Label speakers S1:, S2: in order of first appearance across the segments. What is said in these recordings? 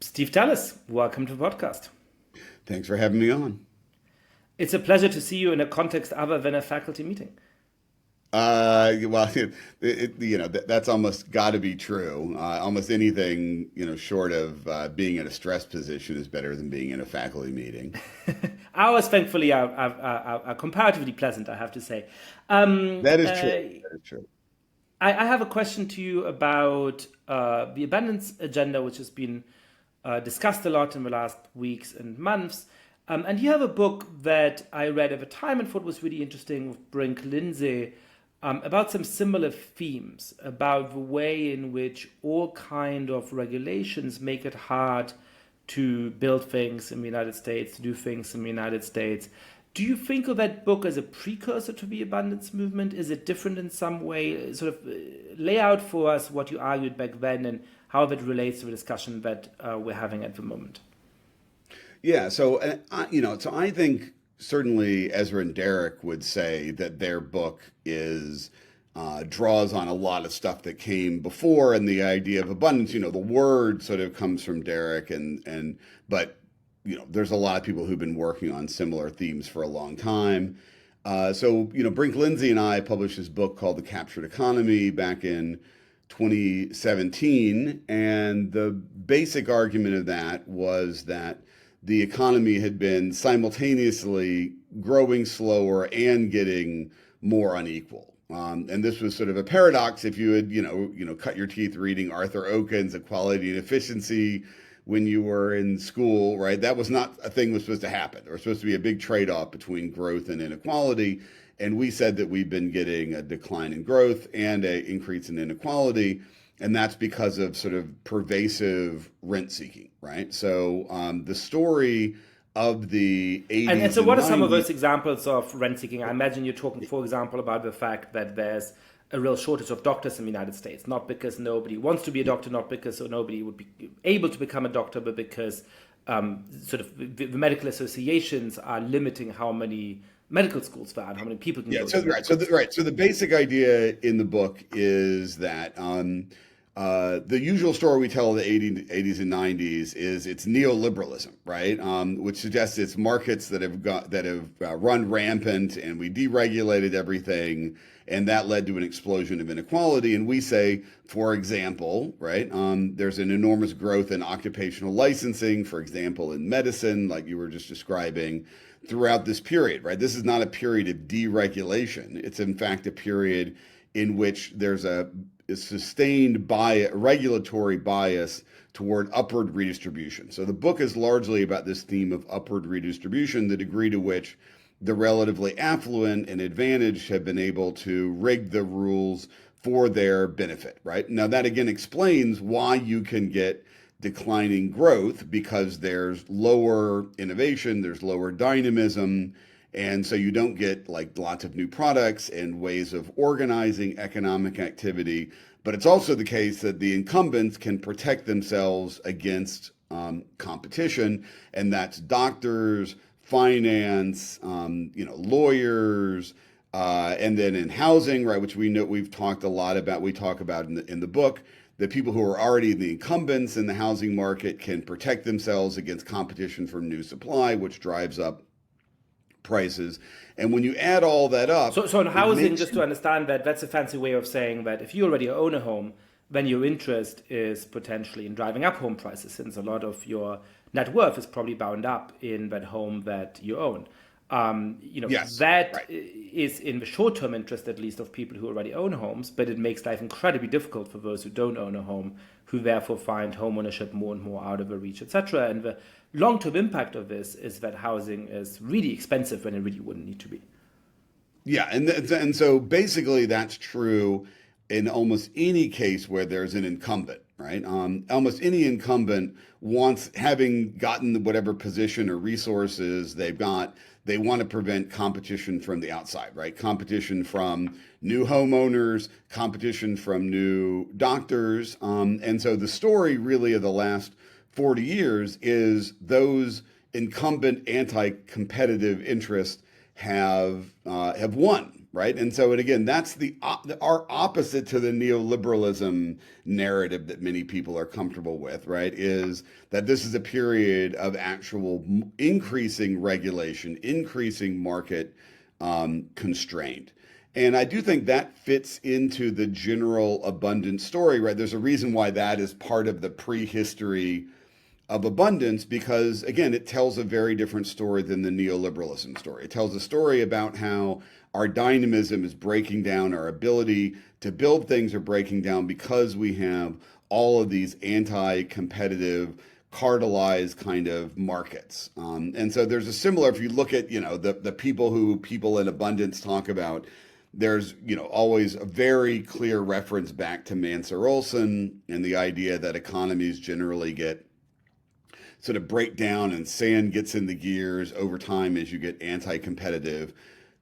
S1: Steve Teles, welcome to the podcast.
S2: Thanks for having me on.
S1: It's a pleasure to see you in a context other than a faculty meeting.
S2: Well, that's almost got to be true. Almost anything, short of being in a stress position is better than being in a faculty meeting.
S1: Ours, thankfully, are comparatively pleasant, I have to say. Um,
S2: That is true.
S1: uh,
S2: That is true.
S1: I have a question to you about the abundance agenda, which has been discussed a lot in the last weeks and months. And you have a book that I read at the time and thought was really interesting with Brink Lindsay about some similar themes, about the way in which all kind of regulations make it hard to build things in the United States, to do things in the United States. Do you think of that book as a precursor to the abundance movement? Is it different in some way? Sort of lay out for us what you argued back then and how that relates to the discussion that we're having at the moment.
S2: Yeah. So I think certainly Ezra and Derek would say that their book is draws on a lot of stuff that came before, and the idea of abundance. The word sort of comes from Derek, and but there's a lot of people who've been working on similar themes for a long time. Brink Lindsay and I published this book called The Captured Economy back in 2017. And the basic argument of that was that the economy had been simultaneously growing slower and getting more unequal. And this was sort of a paradox if you had, cut your teeth reading Arthur Oken's Equality and Efficiency when you were in school, right? That was not a thing that was supposed to happen. There was supposed to be a big trade-off between growth and inequality. And we said that we've been getting a decline in growth and an increase in inequality. And that's because of sort of pervasive rent seeking, right? So the story of the
S1: And
S2: 80s
S1: so,
S2: and
S1: what are some of
S2: 90s.
S1: those examples of rent seeking? I imagine you're talking, for example, about the fact that there's a real shortage of doctors in the United States, not because nobody wants to be a doctor, not because nobody would be able to become a doctor, but because sort of the medical associations are limiting how many medical schools there are and how many people can
S2: Yeah,
S1: go to
S2: so right,
S1: medical school.
S2: so the basic idea in the book is that the usual story we tell of the 80s and 90s is it's neoliberalism, right? Which suggests it's markets that have run rampant, and we deregulated everything, and that led to an explosion of inequality. And we say, for example, right, there's an enormous growth in occupational licensing, for example, in medicine, like you were just describing, throughout this period, right? This is not a period of deregulation. It's in fact a period in which there's a sustained regulatory bias toward upward redistribution. So the book is largely about this theme of upward redistribution, the degree to which the relatively affluent and advantaged have been able to rig the rules for their benefit, right? Now that again explains why you can get declining growth, because there's lower innovation, there's lower dynamism, and so you don't get like lots of new products and ways of organizing economic activity. But it's also the case that the incumbents can protect themselves against competition, and that's doctors, finance, lawyers, and then in housing, right, which we know we've talked a lot about. We talk about in the book. The people who are already the incumbents in the housing market can protect themselves against competition from new supply, which drives up prices. And when you add all that up,
S1: So in
S2: it
S1: housing,
S2: makes
S1: just to understand that, that's a fancy way of saying that if you already own a home, then your interest is potentially in driving up home prices, since a lot of your net worth is probably bound up in that home that you own.
S2: yes,
S1: That
S2: right.
S1: is in the short-term interest, at least, of people who already own homes, but it makes life incredibly difficult for those who don't own a home, who therefore find home ownership more and more out of their reach, etc. And the long-term impact of this is that housing is really expensive when it really wouldn't need to be.
S2: Yeah, and so basically that's true in almost any case where there's an incumbent, right? Almost any incumbent wants, having gotten whatever position or resources they've got, they want to prevent competition from the outside, right? Competition from new homeowners, competition from new doctors. And so the story really of the last 40 years is those incumbent anti-competitive interests have won, right? And so, and again, that's our opposite to the neoliberalism narrative that many people are comfortable with, right? Is that this is a period of actual increasing regulation, increasing market constraint. And I do think that fits into the general abundance story, right? There's a reason why that is part of the prehistory of abundance, because again, it tells a very different story than the neoliberalism story. It tells a story about how our dynamism is breaking down, our ability to build things are breaking down because we have all of these anti-competitive, cartelized kind of markets. And so there's a similar, if you look at, the people in abundance talk about, there's, always a very clear reference back to Mansur Olson and the idea that economies generally get sort of break down and sand gets in the gears over time as you get anti-competitive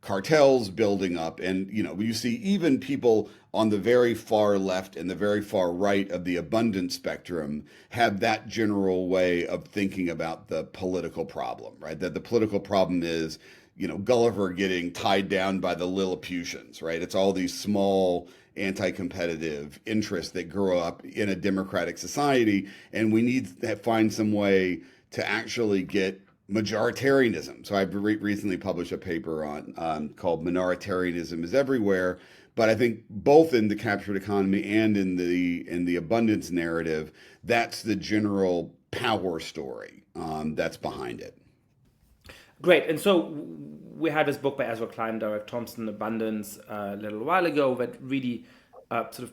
S2: cartels building up. And, you see even people on the very far left and the very far right of the abundance spectrum have that general way of thinking about the political problem, right? That the political problem is, Gulliver getting tied down by the Lilliputians, right? It's all these small anti-competitive interests that grow up in a democratic society, and we need to find some way to actually get majoritarianism. So I've recently published a paper on called "Minoritarianism is Everywhere," but I think both in the captured economy and in the abundance narrative, that's the general power story that's behind it.
S1: Great. And so we had this book by Ezra Klein, Derek Thompson, Abundance, a little while ago that really sort of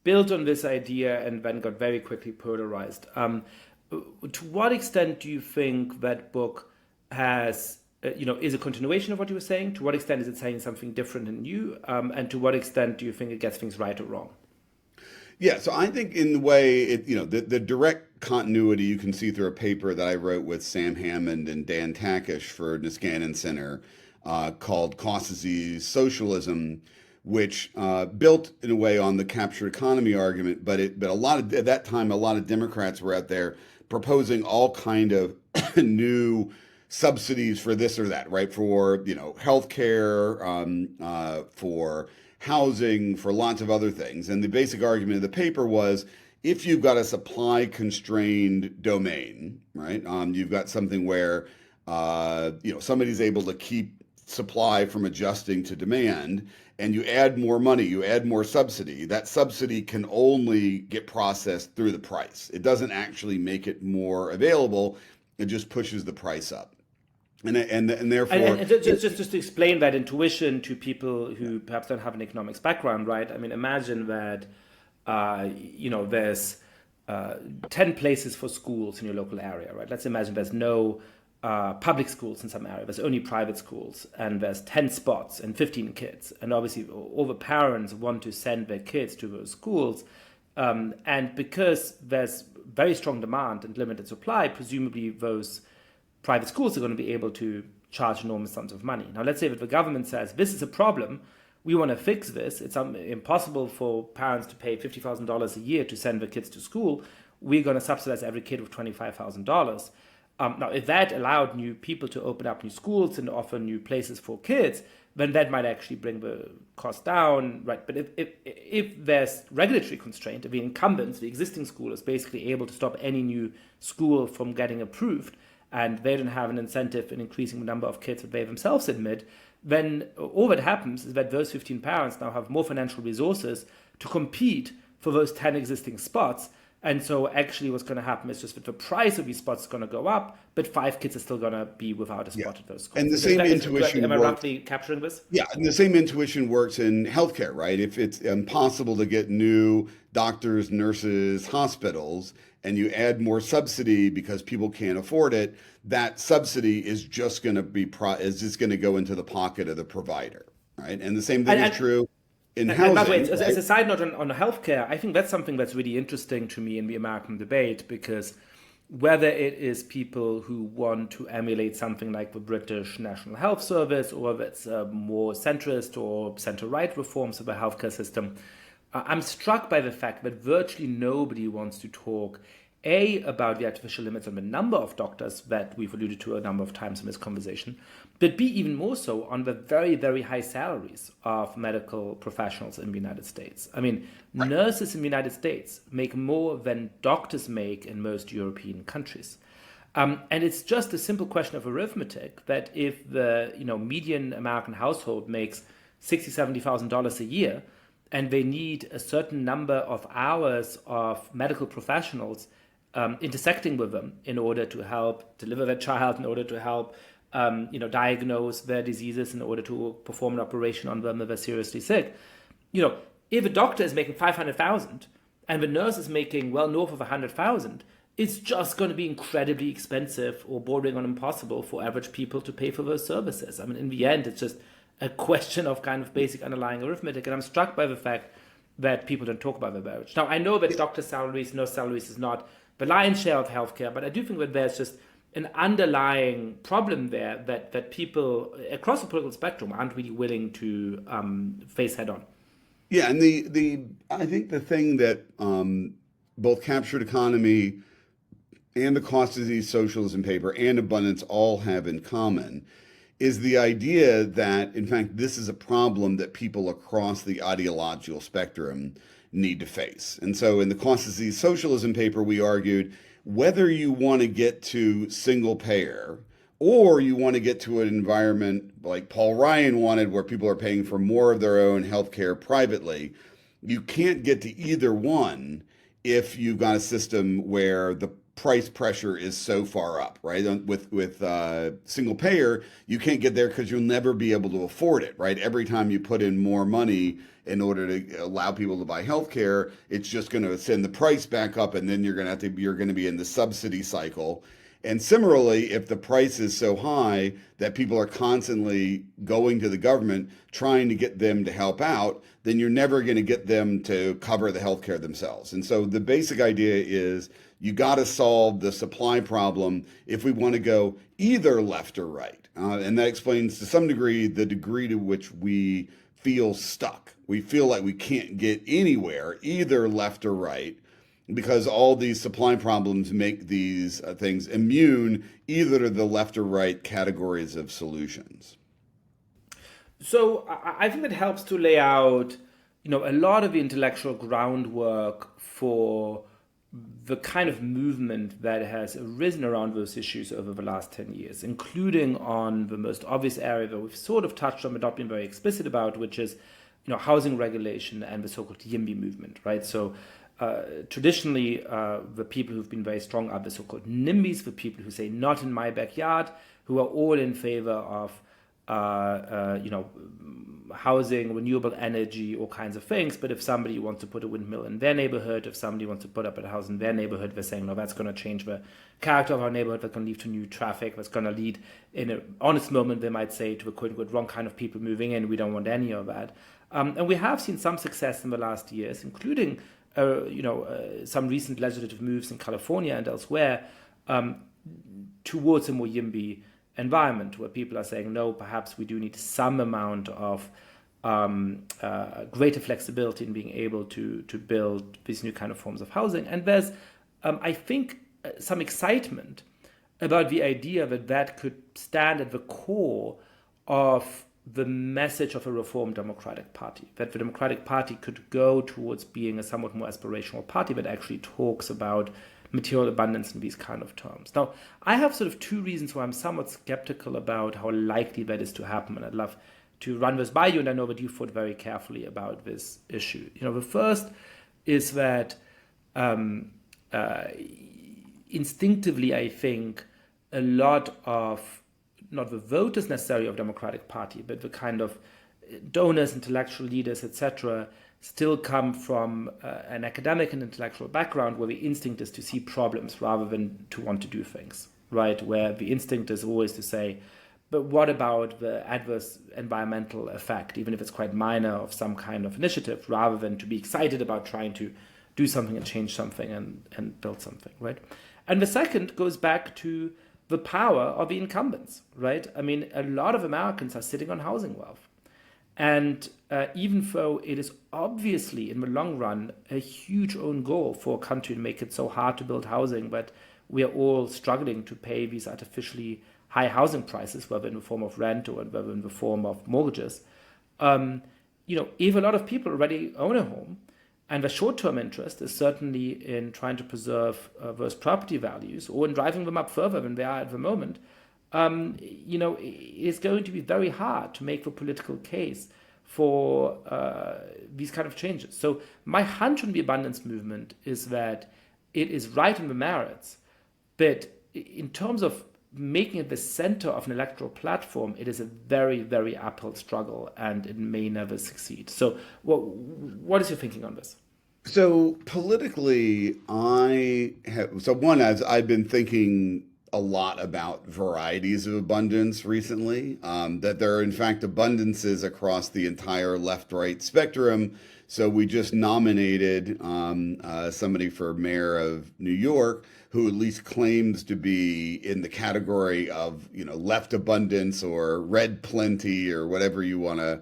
S1: built on this idea and then got very quickly polarized. To what extent do you think that book has, is a continuation of what you were saying? To what extent is it saying something different and new? And to what extent do you think it gets things right or wrong?
S2: Yeah, so I think in the way the direct continuity you can see through a paper that I wrote with Sam Hammond and Dan Takish for Niskanen Center called Causes Socialism, which built in a way on the captured economy argument, but at that time a lot of Democrats were out there proposing all kind of new subsidies for this or that, right? For healthcare, for housing, for lots of other things. And the basic argument of the paper was, if you've got a supply constrained domain, right? You've got something where somebody's able to keep supply from adjusting to demand, and you add more money, you add more subsidy. That subsidy can only get processed through the price. It doesn't actually make it more available. It just pushes the price up. And therefore,
S1: and just to explain that intuition to people who perhaps don't have an economics background, right? I mean, imagine that there's 10 places for schools in your local area, right? Let's imagine there's no public schools in some area. There's only private schools, and there's 10 spots and 15 kids. And obviously, all the parents want to send their kids to those schools, and because there's very strong demand and limited supply, presumably those private schools are going to be able to charge enormous sums of money. Now, let's say that the government says, this is a problem, we want to fix this. It's impossible for parents to pay $50,000 a year to send their kids to school. We're going to subsidize every kid with $25,000. Now, if that allowed new people to open up new schools and offer new places for kids, then that might actually bring the cost down, right? But if there's regulatory constraint, if the incumbents, the existing school, is basically able to stop any new school from getting approved, and they don't have an incentive in increasing the number of kids that they themselves admit, then all that happens is that those 15 parents now have more financial resources to compete for those 10 existing spots. And so actually what's going to happen is just that the price of these spots is going to go up, but 5 kids are still going to be without a spot at those schools.
S2: And the same intuition
S1: am I roughly capturing this?
S2: Yeah, and the same intuition works in healthcare, right? If it's impossible to get new doctors, nurses, hospitals, and you add more subsidy because people can't afford it, that subsidy is just going to go into the pocket of the provider, right? And the same thing is true in housing.
S1: By the way, as a side note on healthcare, I think that's something that's really interesting to me in the American debate, because whether it is people who want to emulate something like the British National Health Service, or whether it's more centrist or center-right reforms of the healthcare system, I'm struck by the fact that virtually nobody wants to talk about the artificial limits on the number of doctors that we've alluded to a number of times in this conversation, but B, even more so on the very, very high salaries of medical professionals in the United States. I mean, nurses in the United States make more than doctors make in most European countries. And it's just a simple question of arithmetic that if the median American household makes $60,000, $70,000 a year, and they need a certain number of hours of medical professionals intersecting with them in order to help deliver their child, in order to help diagnose their diseases, in order to perform an operation on them if they're seriously sick. If a doctor is making 500,000 and the nurse is making well north of 100,000, it's just going to be incredibly expensive or bordering on impossible for average people to pay for those services. I mean, in the end, it's just a question of kind of basic underlying arithmetic. And I'm struck by the fact that people don't talk about the marriage. Now, I know that doctor salaries, nurse salaries is not the lion's share of healthcare, but I do think that there's just an underlying problem there that people across the political spectrum aren't really willing to face head on.
S2: Yeah, and I think the thing that both captured economy and the cost disease socialism paper and abundance all have in common is the idea that, in fact, this is a problem that people across the ideological spectrum need to face. And so in the cost disease socialism paper, we argued whether you want to get to single payer or you want to get to an environment like Paul Ryan wanted, where people are paying for more of their own healthcare privately, you can't get to either one if you've got a system where the price pressure is so far up, right? With single payer, you can't get there because you'll never be able to afford it, right? Every time you put in more money in order to allow people to buy healthcare, it's just going to send the price back up, and then you're going to be in the subsidy cycle. And similarly, if the price is so high that people are constantly going to the government trying to get them to help out, then you're never going to get them to cover the healthcare themselves. And so the basic idea is you got to solve the supply problem if we want to go either left or right. And that explains to some degree the degree to which we feel stuck. We feel like we can't get anywhere, either left or right, because all these supply problems make these things immune either to the left or right categories of solutions.
S1: So I think it helps to lay out, a lot of the intellectual groundwork for the kind of movement that has arisen around those issues over the last 10 years, including on the most obvious area that we've sort of touched on but not been very explicit about, which is, housing regulation and the so-called YIMBY movement, right? So traditionally, the people who've been very strong are the so-called NIMBYs, the people who say not in my backyard, who are all in favor of housing, renewable energy, all kinds of things. But if somebody wants to put a windmill in their neighborhood, if somebody wants to put up a house in their neighborhood, they're saying, no, that's going to change the character of our neighborhood, that's going to lead to new traffic, that's going to lead, in an honest moment, they might say, to a quote-unquote wrong kind of people moving in. We don't want any of that. And we have seen some success in the last years, including some recent legislative moves in California and elsewhere towards a more YIMBY environment, where people are saying, no, perhaps we do need some amount of greater flexibility in being able to build these new kind of forms of housing. And there's, I think, some excitement about the idea that could stand at the core of the message of a reformed Democratic Party, that the Democratic Party could go towards being a somewhat more aspirational party that actually talks about material abundance in these kind of terms. Now, I have sort of two reasons why I'm somewhat skeptical about how likely that is to happen, and I'd love to run this by you, and I know that you thought very carefully about this issue. The first is that instinctively, I think a lot of, not the voters necessarily of Democratic Party, but the kind of donors, intellectual leaders, etc., still come from an academic and intellectual background where the instinct is to see problems rather than to want to do things, right? Where the instinct is always to say, but what about the adverse environmental effect, even if it's quite minor, of some kind of initiative, rather than to be excited about trying to do something and change something and build something, right? And the second goes back to the power of the incumbents, right? I mean, a lot of Americans are sitting on housing wealth. And even though it is obviously, in the long run, a huge own goal for a country to make it so hard to build housing, but we are all struggling to pay these artificially high housing prices, whether in the form of rent or whether in the form of mortgages. If a lot of people already own a home, and the short-term interest is certainly in trying to preserve those property values or in driving them up further than they are at the moment, it's going to be very hard to make the political case for these kind of changes. So my hunch on the abundance movement is that it is right on the merits, but in terms of making it the center of an electoral platform, it is a very, very uphill struggle, and it may never succeed. So what is your thinking on this?
S2: So politically, I've been thinking a lot about varieties of abundance recently, that there are in fact abundances across the entire left-right spectrum. So we just nominated somebody for mayor of New York who at least claims to be in the category of, left abundance or red plenty or whatever you want to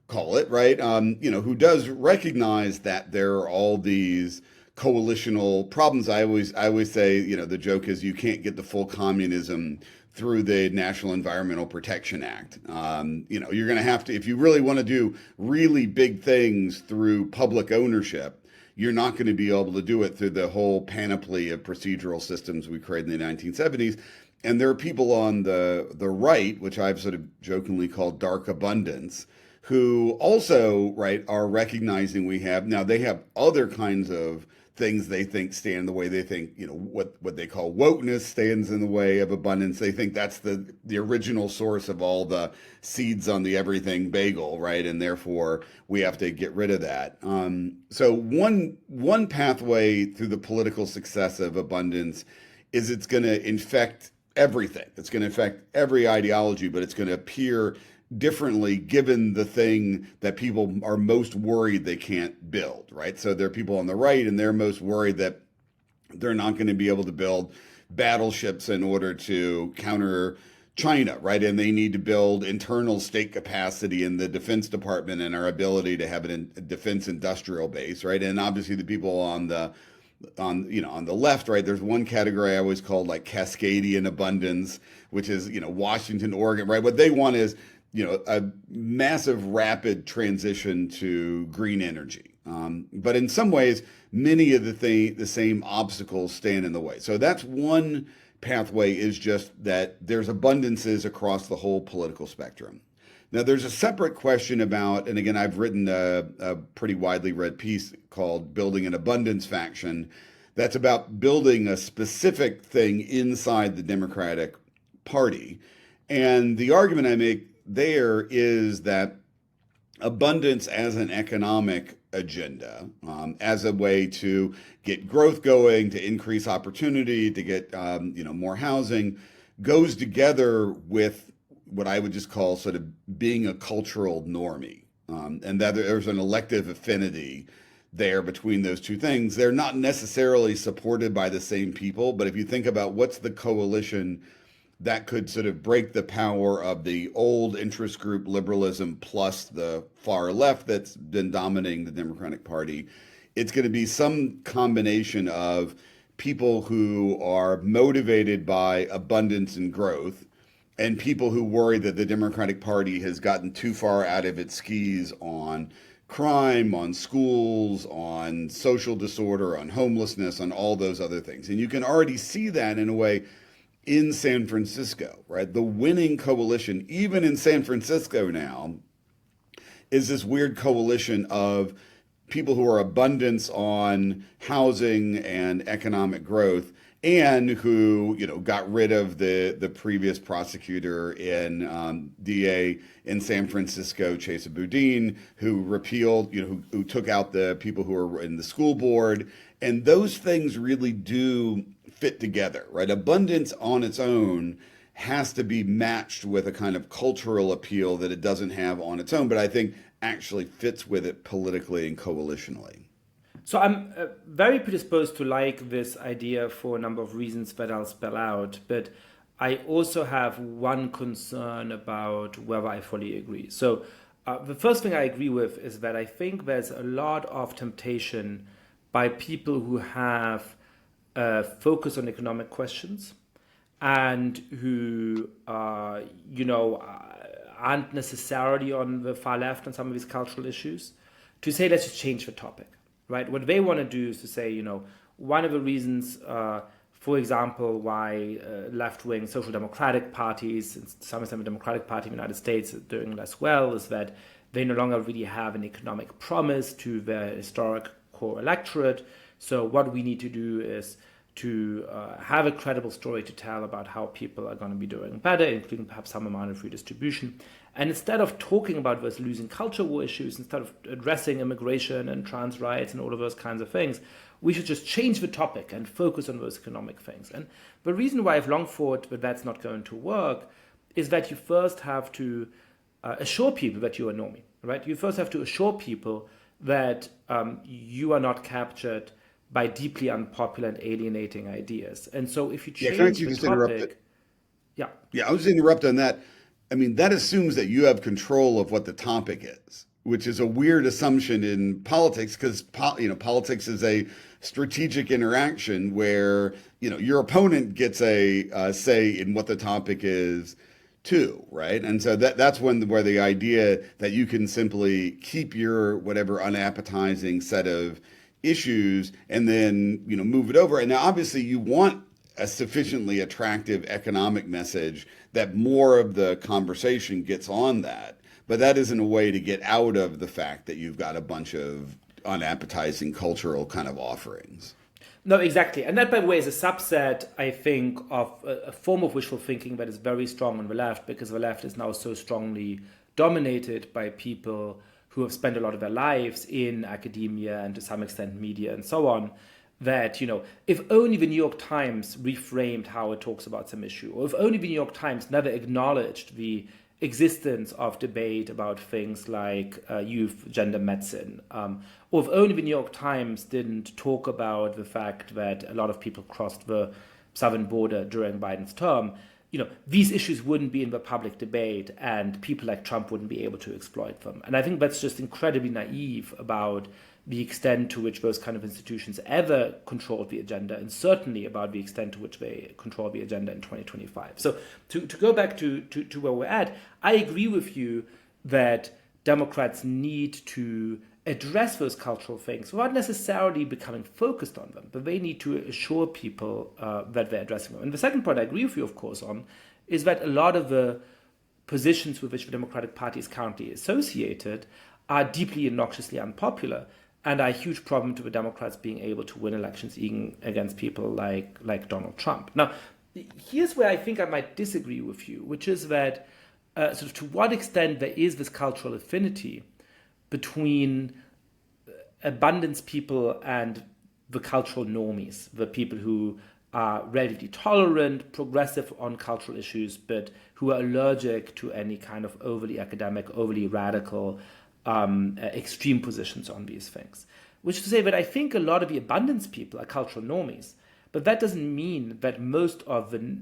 S2: call it, right? Who does recognize that there are all these coalitional problems. I always say, the joke is you can't get the full communism through the National Environmental Protection Act. You're going to have to, if you really want to do really big things through public ownership, you're not going to be able to do it through the whole panoply of procedural systems we created in the 1970s. And there are people on the right, which I've sort of jokingly called dark abundance, who also, right, are recognizing they have other kinds of things they think stand in the way. They think, what they call wokeness stands in the way of abundance. They think that's the original source of all the seeds on the everything bagel, right? And therefore we have to get rid of that. So one pathway through the political success of abundance is it's going to infect everything. It's going to affect every ideology, but it's going to appear differently given the thing that people are most worried they can't build, right? So there are people on the right and they're most worried that they're not going to be able to build battleships in order to counter China, right? And they need to build internal state capacity in the Defense Department and our ability to have a defense industrial base, right? And obviously the people on the left, right, there's one category I always call like Cascadian abundance, which is, Washington, Oregon, right? What they want is, a massive rapid transition to green energy. But in some ways, many of the same obstacles stand in the way. So that's one pathway, is just that there's abundances across the whole political spectrum. Now, there's a separate question about, and again, I've written a pretty widely read piece called Building an Abundance Faction. That's about building a specific thing inside the Democratic Party. And the argument I make there is that abundance as an economic agenda, as a way to get growth going, to increase opportunity, to get more housing, goes together with what I would just call sort of being a cultural normie, and that there's an elective affinity there between those two things. They're not necessarily supported by the same people, but if you think about what's the coalition that could sort of break the power of the old interest group liberalism plus the far left that's been dominating the Democratic Party, it's going to be some combination of people who are motivated by abundance and growth and people who worry that the Democratic Party has gotten too far out of its skis on crime, on schools, on social disorder, on homelessness, on all those other things. And you can already see that in a way in San Francisco, right? The winning coalition, even in San Francisco now, is this weird coalition of people who are abundance on housing and economic growth, and who got rid of the previous prosecutor in DA in San Francisco, Chesa Boudin, who repealed, who took out the people who were in the school board, and those things really do fit together, right? Abundance on its own has to be matched with a kind of cultural appeal that it doesn't have on its own, but I think actually fits with it politically and coalitionally.
S1: So I'm very predisposed to like this idea for a number of reasons that I'll spell out, but I also have one concern about whether I fully agree. So the first thing I agree with is that I think there's a lot of temptation by people who have focus on economic questions and who, aren't necessarily on the far left on some of these cultural issues, to say, let's just change the topic, right? What they want to do is to say, one of the reasons, for example, why left-wing social democratic parties, and to some extent the Democratic Party in the United States, are doing less well, is that they no longer really have an economic promise to their historic core electorate. So what we need to do is to have a credible story to tell about how people are going to be doing better, including perhaps some amount of redistribution. And instead of talking about those losing culture war issues, instead of addressing immigration and trans rights and all of those kinds of things, we should just change the topic and focus on those economic things. And the reason why I've long thought that that's not going to work is that you first have to assure people that you are normie, right? You first have to assure people that you are not captured by deeply unpopular and alienating ideas. And so if you change the topic...
S2: Yeah, I was just interrupt on that. I mean, that assumes that you have control of what the topic is, which is a weird assumption in politics because, politics is a strategic interaction where, your opponent gets a say in what the topic is too, right? And so that's where the idea that you can simply keep your whatever unappetizing set of issues and then move it over. And now obviously you want a sufficiently attractive economic message that more of the conversation gets on that, but that isn't a way to get out of the fact that you've got a bunch of unappetizing cultural kind of offerings.
S1: No, exactly. And that, by the way, is a subset, I think, of a form of wishful thinking that is very strong on the left, because the left is now so strongly dominated by people who have spent a lot of their lives in academia and to some extent media and so on, that, if only the New York Times reframed how it talks about some issue, or if only the New York Times never acknowledged the existence of debate about things like youth gender medicine, or if only the New York Times didn't talk about the fact that a lot of people crossed the southern border during Biden's term, these issues wouldn't be in the public debate and people like Trump wouldn't be able to exploit them. And I think that's just incredibly naive about the extent to which those kind of institutions ever controlled the agenda, and certainly about the extent to which they control the agenda in 2025. So to go back to where we're at, I agree with you that Democrats need to address those cultural things without necessarily becoming focused on them, but they need to assure people that they're addressing them. And the second point I agree with you, of course, on is that a lot of the positions with which the Democratic Party is currently associated are deeply and noxiously unpopular and are a huge problem to the Democrats being able to win elections even against people like Donald Trump. Now, here's where I think I might disagree with you, which is that sort of to what extent there is this cultural affinity between abundance people and the cultural normies, the people who are relatively tolerant, progressive on cultural issues, but who are allergic to any kind of overly academic, overly radical, extreme positions on these things. Which is to say that I think a lot of the abundance people are cultural normies, but that doesn't mean that most of the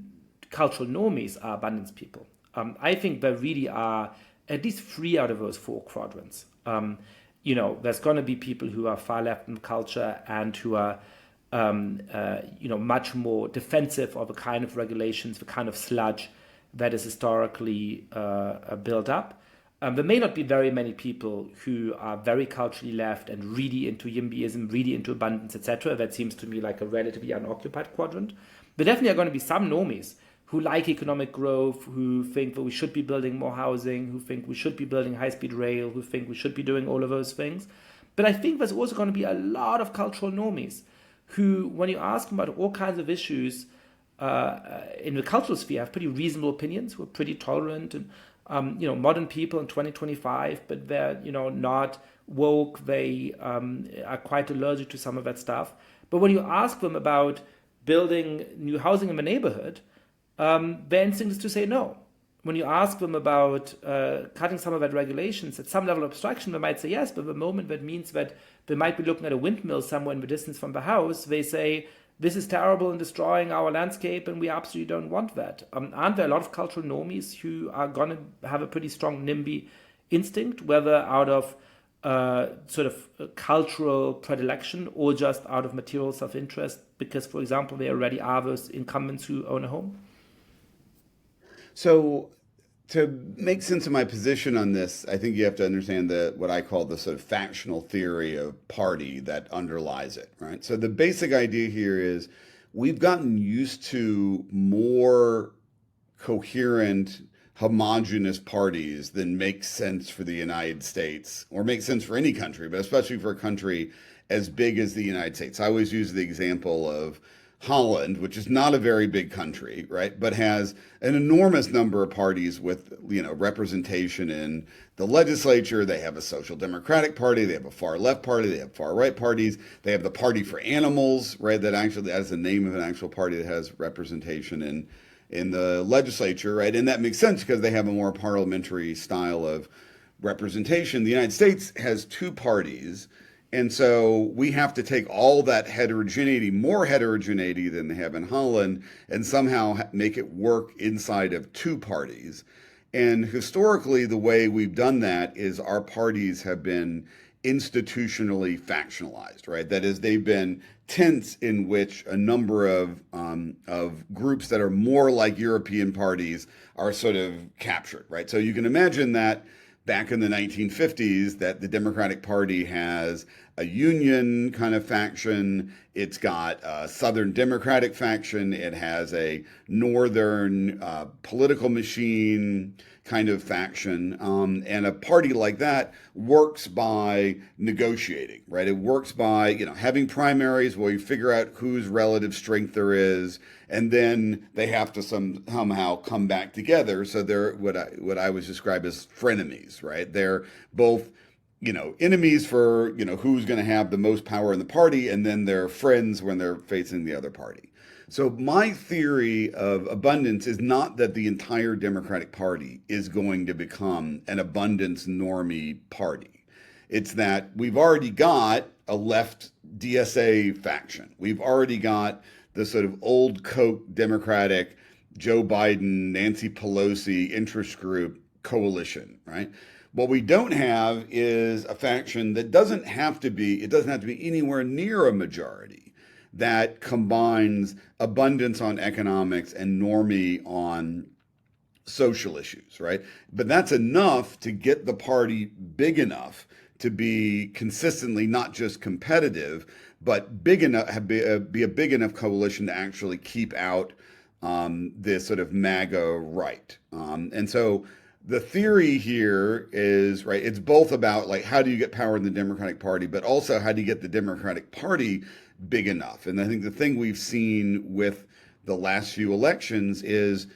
S1: cultural normies are abundance people. I think there really are at least 3 out of those 4 quadrants. There's going to be people who are far left in culture and who are, much more defensive of the kind of regulations, the kind of sludge that is historically built up. There may not be very many people who are very culturally left and really into YIMBYism, really into abundance, etc. That seems to me like a relatively unoccupied quadrant. There definitely are going to be some normies who like economic growth, who think that we should be building more housing, who think we should be building high-speed rail, who think we should be doing all of those things. But I think there's also going to be a lot of cultural normies who, when you ask them about all kinds of issues in the cultural sphere, have pretty reasonable opinions, who are pretty tolerant and, modern people in 2025, but they're, not woke. They are quite allergic to some of that stuff. But when you ask them about building new housing in the neighborhood, their instinct is to say no. When you ask them about cutting some of that regulations, at some level of abstraction, they might say yes, but the moment that means that they might be looking at a windmill somewhere in the distance from the house, they say, this is terrible and destroying our landscape, and we absolutely don't want that. Aren't there a lot of cultural normies who are going to have a pretty strong NIMBY instinct, whether out of sort of cultural predilection or just out of material self-interest, because, for example, there already are those incumbents who own a home?
S2: So to make sense of my position on this, I think you have to understand what I call the sort of factional theory of party that underlies it, right? So the basic idea here is we've gotten used to more coherent, homogenous parties than makes sense for the United States or makes sense for any country, but especially for a country as big as the United States. I always use the example of Holland, which is not a very big country, right, but has an enormous number of parties with, representation in the legislature. They have a social democratic party, they have a far left party, they have far right parties, they have the party for animals, right, that actually has the name of an actual party that has representation in the legislature, right, and that makes sense because they have a more parliamentary style of representation. The United States has two parties. And so we have to take all that heterogeneity, more heterogeneity than they have in Holland, and somehow make it work inside of two parties. And historically, the way we've done that is our parties have been institutionally factionalized, right? That is, they've been tents in which a number of groups that are more like European parties are sort of captured, right? So you can imagine that back in the 1950s, that the Democratic Party has a union kind of faction. It's got a Southern Democratic faction. It has a Northern political machine kind of faction. And a party like that works by negotiating, right? It works by, having primaries where you figure out whose relative strength there is, and then they have to somehow come back together. So they're what I was described as frenemies, right? They're both, enemies for, who's going to have the most power in the party, and then they're friends when they're facing the other party. So my theory of abundance is not that the entire Democratic Party is going to become an abundance normie party. It's that we've already got a left DSA faction. We've already got the sort of old Coke Democratic, Joe Biden, Nancy Pelosi interest group coalition, right? What we don't have is a faction that doesn't have to be anywhere near a majority that combines abundance on economics and normie on social issues, right? But that's enough to get the party big enough to be consistently not just competitive, but big enough, be a big enough coalition to actually keep out this sort of MAGA right. And so the theory here is, right, it's both about like how do you get power in the Democratic Party, but also how do you get the Democratic Party big enough. And I think the thing we've seen with the last few elections is,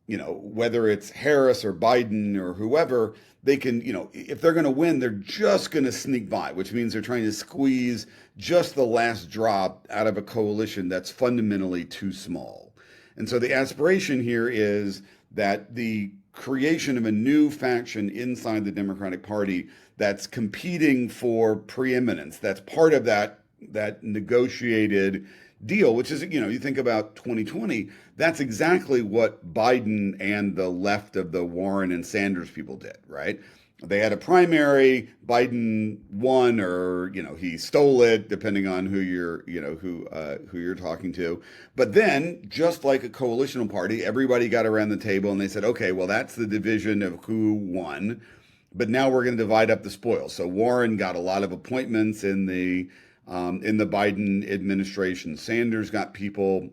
S2: whether it's Harris or Biden or whoever, they can, if they're going to win, they're just going to sneak by, which means they're trying to squeeze just the last drop out of a coalition that's fundamentally too small. And so the aspiration here is that the creation of a new faction inside the Democratic Party that's competing for preeminence, that's part of that negotiated deal, which is, you think about 2020, that's exactly what Biden and the left of the Warren and Sanders people did, right? They had a primary, Biden won, or, he stole it, depending on who you're talking to. But then, just like a coalitional party, everybody got around the table and they said, okay, well, that's the division of who won, but now we're going to divide up the spoils. So Warren got a lot of appointments in the Biden administration. Sanders got people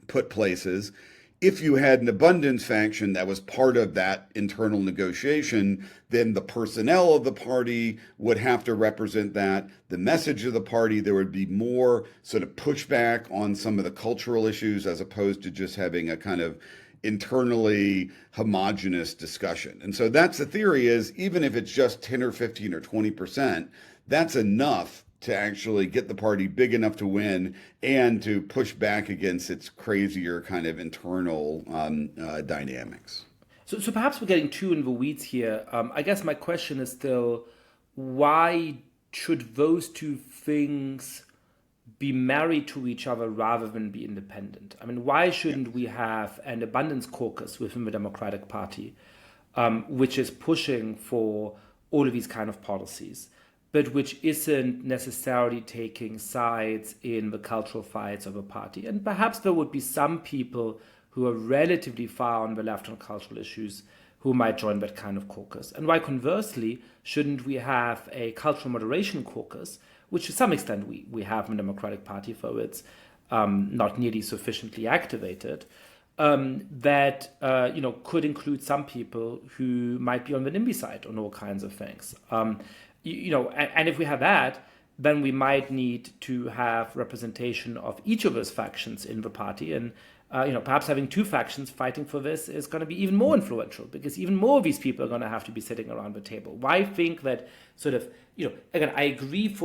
S2: put places. If you had an abundance faction that was part of that internal negotiation, then the personnel of the party would have to represent that. The message of the party, there would be more sort of pushback on some of the cultural issues as opposed to just having a kind of internally homogenous discussion. And so that's the theory is even if it's just 10 or 15 or 20%, that's enough to actually get the party big enough to win and to push back against its crazier kind of internal dynamics.
S1: So perhaps we're getting too in the weeds here. I guess my question is still, why should those two things be married to each other rather than be independent? I mean, why shouldn't we have an abundance caucus within the Democratic Party which is pushing for all of these kind of policies, but which isn't necessarily taking sides in the cultural fights of a party. And perhaps there would be some people who are relatively far on the left on cultural issues who might join that kind of caucus. And why, conversely, shouldn't we have a cultural moderation caucus, which to some extent we have in the Democratic Party, though it's not nearly sufficiently activated, that could include some people who might be on the NIMBY side on all kinds of things. And if we have that, then we might need to have representation of each of those factions in the party. And perhaps having two factions fighting for this is going to be even more influential, because even more of these people are going to have to be sitting around the table. Why think that again, I agree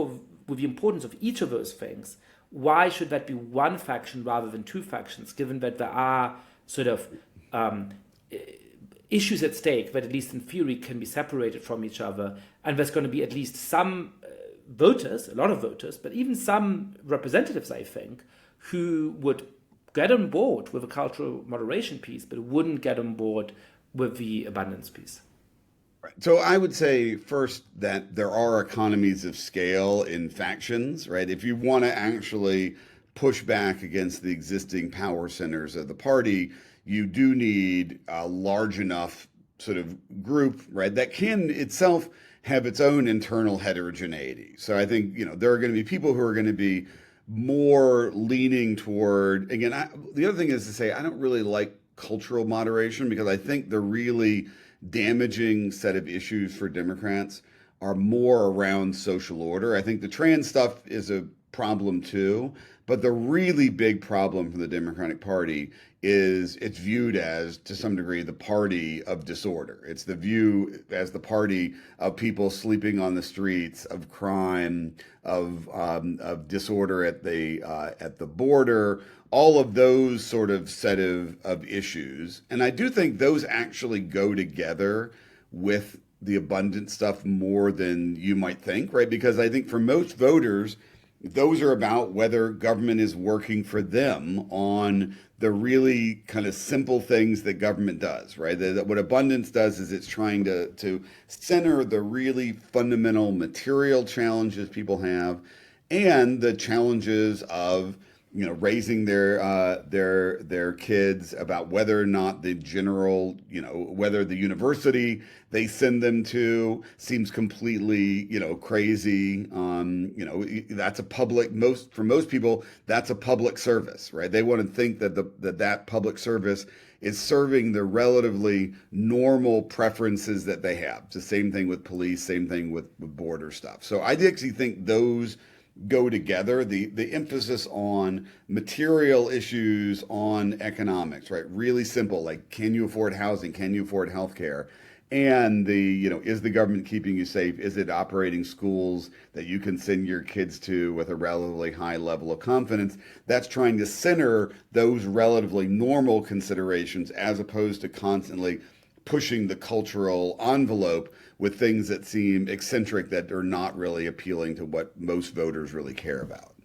S1: with the importance of each of those things. Why should that be one faction rather than two factions, given that there are issues at stake that, at least in theory, can be separated from each other, and there's going to be at least some voters, a lot of voters, but even some representatives, I think, who would get on board with a cultural moderation piece, but wouldn't get on board with the abundance piece.
S2: So I would say first that there are economies of scale in factions, right? If you want to actually push back against the existing power centers of the party, you do need a large enough sort of group, right, that can itself have its own internal heterogeneity. So I think, there are going to be people who are going to be more leaning toward, again, the other thing is to say, I don't really like cultural moderation, because I think the really damaging set of issues for Democrats are more around social order. I think the trans stuff is a problem too, but the really big problem for the Democratic Party is it's viewed as, to some degree, the party of disorder. It's the view as the party of people sleeping on the streets, of crime, of disorder at the border, all of those sort of set of issues. And I do think those actually go together with the abundant stuff more than you might think, right? Because I think for most voters, those are about whether government is working for them on the really kind of simple things that government does, right? What abundance does is it's trying to center the really fundamental material challenges people have, and the challenges of raising their kids, about whether or not the general, whether the university they send them to seems completely, crazy. That's a public, for most people, that's a public service, right? They want to think that that public service is serving the relatively normal preferences that they have. It's the same thing with police, same thing with border stuff. So I actually think those go together, the emphasis on material issues, on economics, right? Really simple, like, can you afford housing? Can you afford healthcare? And is the government keeping you safe? Is it operating schools that you can send your kids to with a relatively high level of confidence? That's trying to center those relatively normal considerations, as opposed to constantly pushing the cultural envelope with things that seem eccentric, that are not really appealing to what most voters really care about.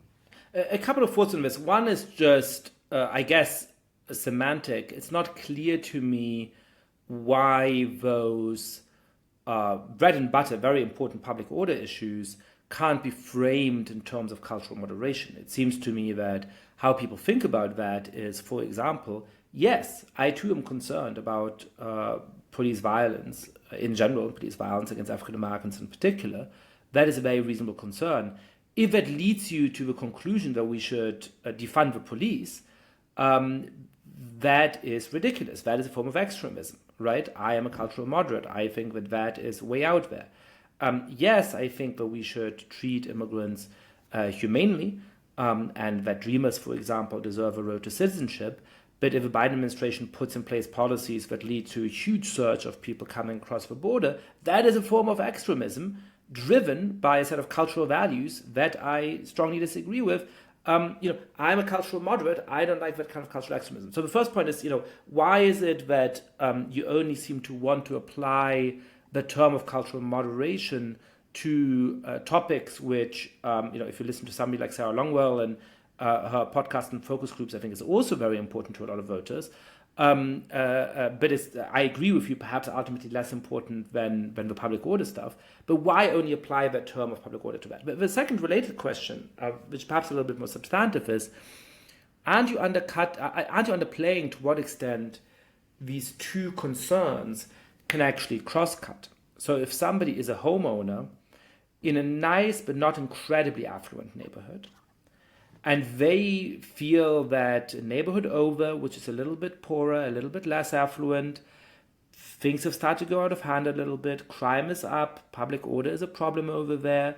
S1: A couple of thoughts on this. One is just, I guess, semantic. It's not clear to me why those bread and butter, very important public order issues can't be framed in terms of cultural moderation. It seems to me that how people think about that is, for example, yes, I too am concerned about police violence in general, police violence against African Americans in particular. That is a very reasonable concern. If that leads you to the conclusion that we should defund the police, that is ridiculous. That is a form of extremism, right? I am a cultural moderate. I think that is way out there. Yes, I think that we should treat immigrants humanely, and that dreamers, for example, deserve a road to citizenship. But if the Biden administration puts in place policies that lead to a huge surge of people coming across the border, that is a form of extremism driven by a set of cultural values that I strongly disagree with. I'm a cultural moderate. I don't like that kind of cultural extremism. So the first point is, why is it that you only seem to want to apply the term of cultural moderation to topics which, if you listen to somebody like Sarah Longwell and her podcast and focus groups, I think is also very important to a lot of voters. I agree with you, perhaps ultimately less important than the public order stuff. But why only apply that term of public order to that? But the second related question, which perhaps a little bit more substantive, is aren't you underplaying to what extent these two concerns can actually cross-cut? So if somebody is a homeowner in a nice but not incredibly affluent neighborhood, and they feel that a neighborhood over, which is a little bit poorer, a little bit less affluent, things have started to go out of hand a little bit, crime is up, public order is a problem over there,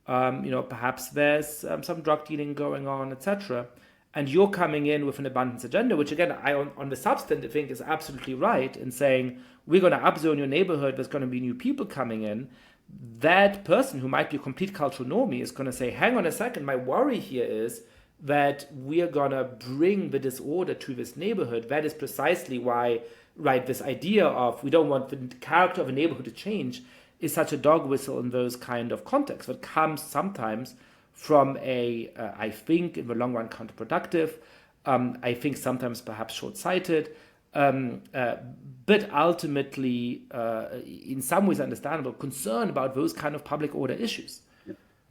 S1: perhaps there's some drug dealing going on, etc. And you're coming in with an abundance agenda, which again, I on the substance think is absolutely right in saying we're going to upzone your neighborhood, there's going to be new people coming in. That person who might be a complete cultural normie is going to say, hang on a second, my worry here is that we're going to bring the disorder to this neighborhood. That is precisely why, right, this idea of we don't want the character of a neighborhood to change is such a dog whistle in those kind of contexts. That comes sometimes from I think in the long run counterproductive, I think sometimes perhaps short-sighted, but ultimately, in some ways understandable, concern about those kind of public order issues.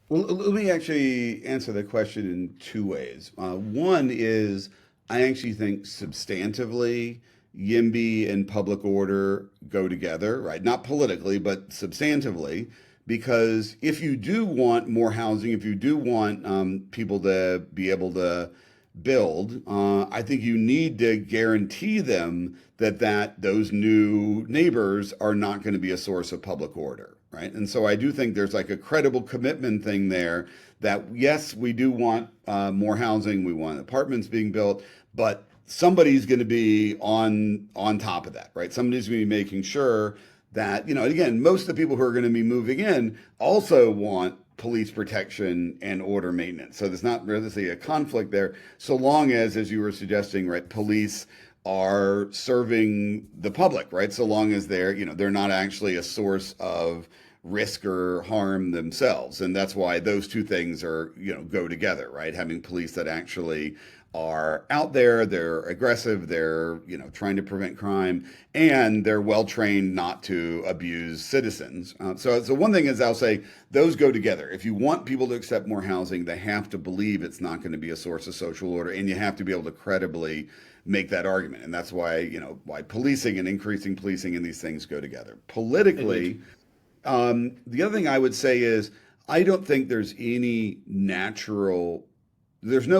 S2: Well, let me actually answer that question in two ways. One is I actually think substantively, YIMBY and public order go together, right? Not politically, but substantively, because if you do want more housing, if you do want people to be able to build, I think you need to guarantee them that those new neighbors are not going to be a source of public order, right? And so I do think there's like a credible commitment thing there that yes, we do want more housing, we want apartments being built, but somebody's going to be on top of that, right? Somebody's going to be making sure that, again, most of the people who are going to be moving in also want police protection and order maintenance. So there's not really a conflict there, so long as you were suggesting, right, police are serving the public, right? So long as they're not actually a source of risk or harm themselves. And that's why those two things are, go together, right? Having police that actually are out there, they're aggressive, they're, trying to prevent crime, and they're well trained not to abuse citizens. So one thing is I'll say those go together. If you want people to accept more housing, they have to believe it's not going to be a source of social order, and you have to be able to credibly make that argument. And that's why, why policing and increasing policing and these things go together. Politically, the other thing I would say is I don't think there's no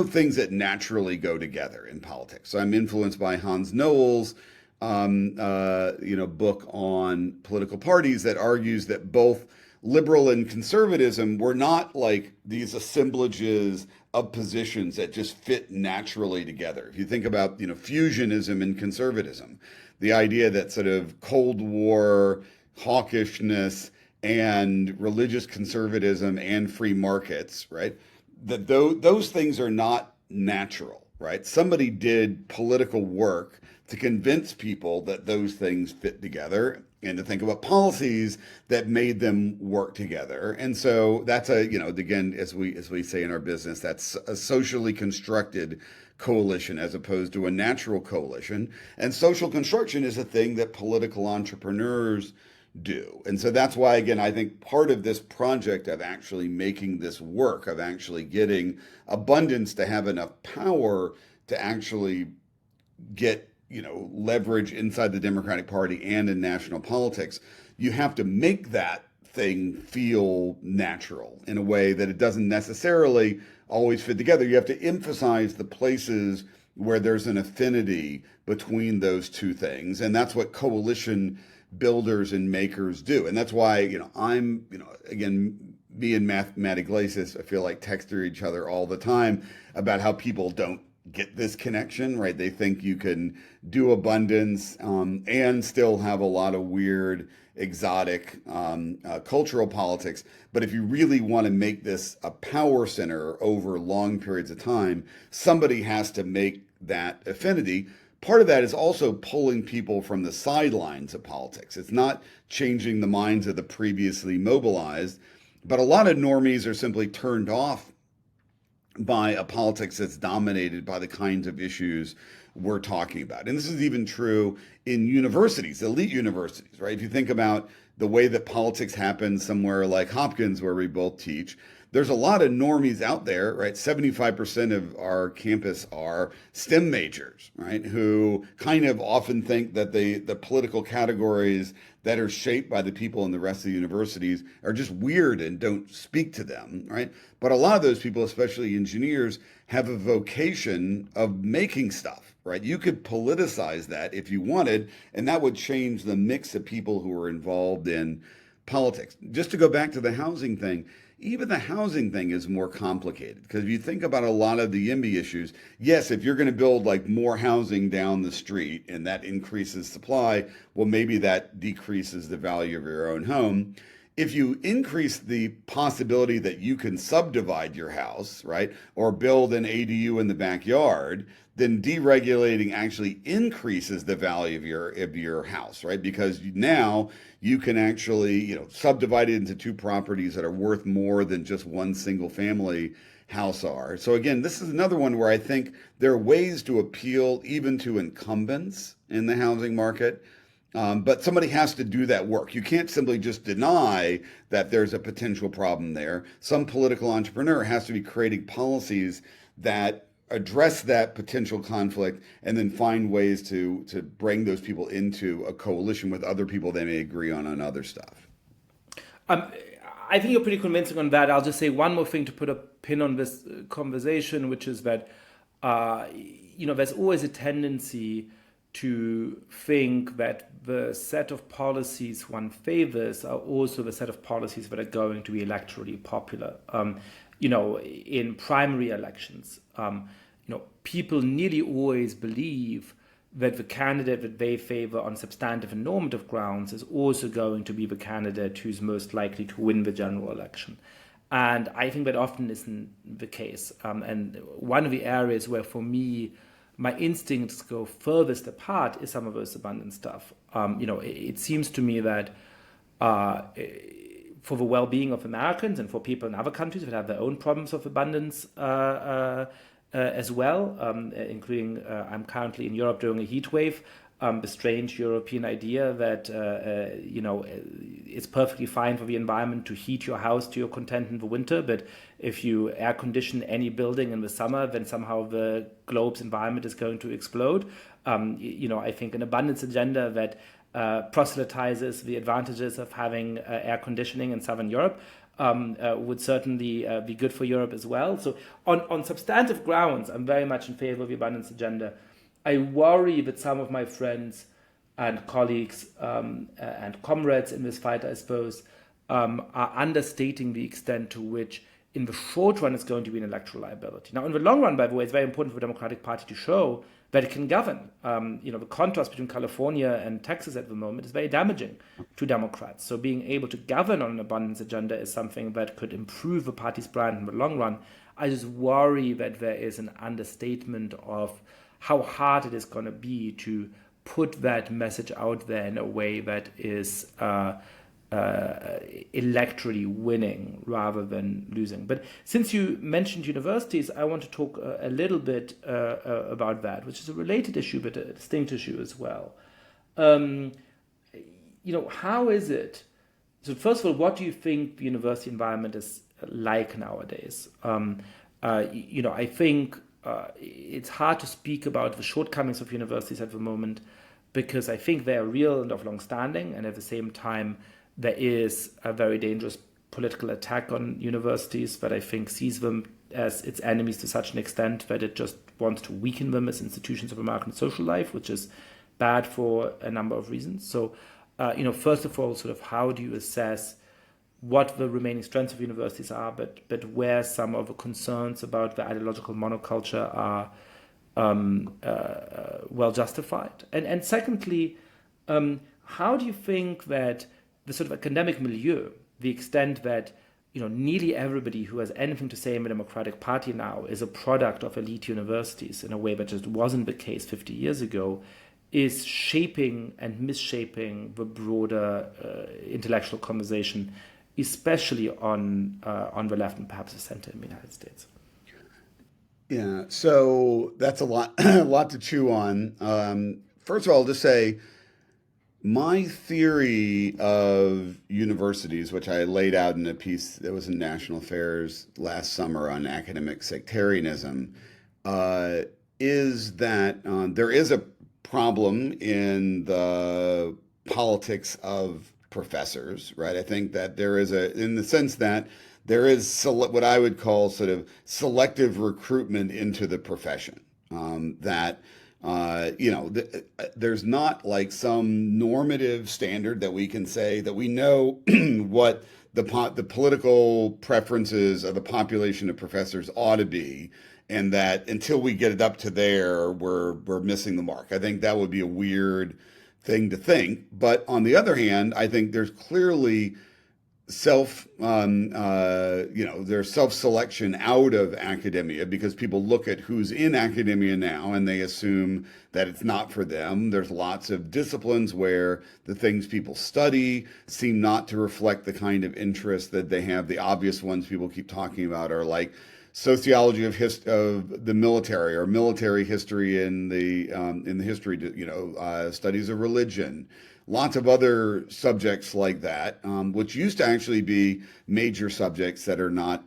S2: things that naturally go together in politics. So I'm influenced by Hans Noel's, book on political parties that argues that both liberal and conservatism were not like these assemblages of positions that just fit naturally together. If you think about, fusionism and conservatism, the idea that sort of Cold War hawkishness and religious conservatism and free markets, right? That those things are not natural, right? Somebody did political work to convince people that those things fit together and to think about policies that made them work together. And so that's again, as we say in our business, that's a socially constructed coalition as opposed to a natural coalition. And social construction is a thing that political entrepreneurs do. And so that's why, again, I think part of this project of actually making this work, of actually getting abundance to have enough power to actually get, leverage inside the Democratic Party and in national politics, you have to make that thing feel natural in a way that it doesn't necessarily always fit together. You have to emphasize the places where there's an affinity between those two things. And that's what coalition builders and makers do. And that's why, I'm, again, me and Matt Iglesias, I feel like texting each other all the time about how people don't get this connection, right? They think you can do abundance and still have a lot of weird, exotic cultural politics. But if you really want to make this a power center over long periods of time, somebody has to make that affinity. Part of that is also pulling people from the sidelines of politics. It's not changing the minds of the previously mobilized, but a lot of normies are simply turned off by a politics that's dominated by the kinds of issues we're talking about. And this is even true in universities, elite universities, right? If you think about the way that politics happens somewhere like Hopkins, where we both teach, there's a lot of normies out there, right? 75% of our campus are STEM majors, right? Who kind of often think that the political categories that are shaped by the people in the rest of the universities are just weird and don't speak to them, right? But a lot of those people, especially engineers, have a vocation of making stuff, right? You could politicize that if you wanted, and that would change the mix of people who are involved in politics. Just to go back to the housing thing, even the housing thing is more complicated because if you think about a lot of the YIMBY issues, yes, if you're going to build like more housing down the street and that increases supply, well, maybe that decreases the value of your own home. If you increase the possibility that you can subdivide your house, right, or build an ADU in the backyard, then deregulating actually increases the value of your house, right? Because now you can actually, subdivide it into two properties that are worth more than just one single family house are. So again, this is another one where I think there are ways to appeal even to incumbents in the housing market. But somebody has to do that work. You can't simply just deny that there's a potential problem there. Some political entrepreneur has to be creating policies that address that potential conflict and then find ways to bring those people into a coalition with other people they may agree on other stuff.
S1: I think you're pretty convincing on that. I'll just say one more thing to put a pin on this conversation, which is that, there's always a tendency to think that the set of policies one favors are also the set of policies that are going to be electorally popular. In primary elections, people nearly always believe that the candidate that they favor on substantive and normative grounds is also going to be the candidate who's most likely to win the general election. And I think that often isn't the case. And one of the areas where, for me, my instincts go furthest apart is some of this abundance stuff. It seems to me that for the well-being of Americans and for people in other countries that have their own problems of abundance as well, including I'm currently in Europe during a heat wave. The strange European idea that it's perfectly fine for the environment to heat your house to your content in the winter, but if you air condition any building in the summer, then somehow the globe's environment is going to explode. I think an abundance agenda that proselytizes the advantages of having air conditioning in Southern Europe would certainly be good for Europe as well. So on substantive grounds, I'm very much in favor of the abundance agenda. I worry that some of my friends and colleagues and comrades in this fight, I suppose, are understating the extent to which in the short run it's going to be an electoral liability. Now, in the long run, by the way, it's very important for the Democratic Party to show that it can govern. The contrast between California and Texas at the moment is very damaging to Democrats. So being able to govern on an abundance agenda is something that could improve the party's brand in the long run. I just worry that there is an understatement of how hard it is going to be to put that message out there in a way that is electorally winning rather than losing. But since you mentioned universities, I want to talk a little bit about that, which is a related issue but a distinct issue as well. How is it? So first of all, what do you think the university environment is like nowadays? I think it's hard to speak about the shortcomings of universities at the moment because I think they are real and of long standing, and at the same time there is a very dangerous political attack on universities that I think sees them as its enemies to such an extent that it just wants to weaken them as institutions of American social life, which is bad for a number of reasons. So, first of all, sort of how do you assess what the remaining strengths of universities are, but where some of the concerns about the ideological monoculture are well justified? And secondly, how do you think that the sort of academic milieu, the extent that nearly everybody who has anything to say in the Democratic Party now is a product of elite universities in a way that just wasn't the case 50 years ago, is shaping and misshaping the broader intellectual conversation, especially on the left and perhaps the center in the United States?
S2: Yeah, so that's a lot, a lot to chew on. First of all, I'll just say my theory of universities, which I laid out in a piece that was in National Affairs last summer on academic sectarianism, uh, is that there is a problem in the politics of professors, right? I think that there is in the sense that there is what I would call sort of selective recruitment into the profession. That there's not like some normative standard that we can say that we know what the political preferences of the population of professors ought to be, and that until we get it up to there, we're missing the mark. I think that would be a weird thing to think. But on the other hand, I think there's clearly there's self-selection out of academia because people look at who's in academia now and they assume that it's not for them. There's lots of disciplines where the things people study seem not to reflect the kind of interest that they have. The obvious ones people keep talking about are like sociology of the military, or military history in the history, studies of religion, lots of other subjects like that, which used to actually be major subjects that are not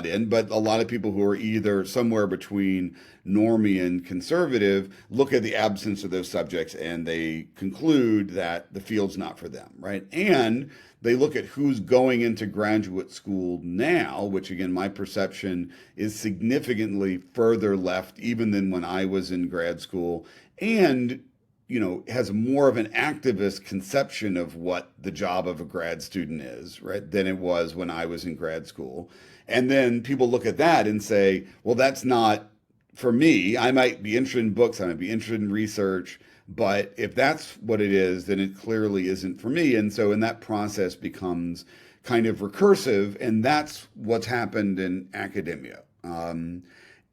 S2: in. But a lot of people who are either somewhere between normie and conservative look at the absence of those subjects and they conclude that the field's not for them, right? And they look at who's going into graduate school now, which again, my perception is significantly further left even than when I was in grad school, and has more of an activist conception of what the job of a grad student is, right, than it was when I was in grad school. And then people look at that and say, well, that's not for me. I might be interested in books, I might be interested in research, but if that's what it is, then it clearly isn't for me. And so, in that process becomes kind of recursive, and that's what's happened in academia.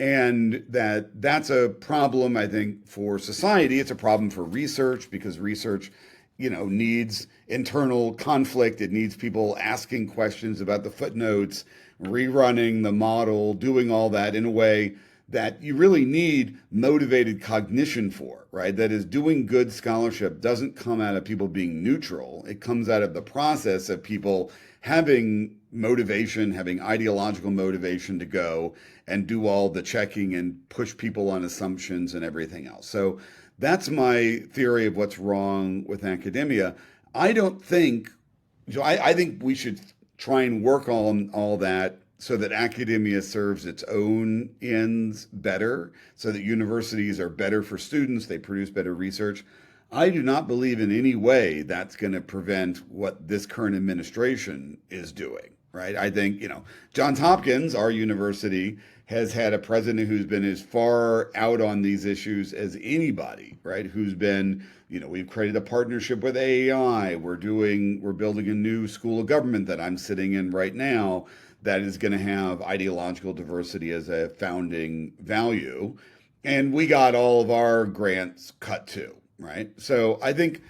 S2: And that's a problem, I think, for society. It's a problem for research because research, needs internal conflict. It needs people asking questions about the footnotes, rerunning the model, doing all that in a way that you really need motivated cognition for, right? That is, doing good scholarship doesn't come out of people being neutral. It comes out of the process of people having motivation, having ideological motivation to go and do all the checking and push people on assumptions and everything else. So that's my theory of what's wrong with academia. I don't think, so I think we should try and work on all that so that academia serves its own ends better, so that universities are better for students, they produce better research. I do not believe in any way that's going to prevent what this current administration is doing, right? I think, Johns Hopkins, our university, has had a president who's been as far out on these issues as anybody, right? Who's been, we've created a partnership with AEI. We're building a new school of government that I'm sitting in right now that is going to have ideological diversity as a founding value. And we got all of our grants cut too, right? So I think,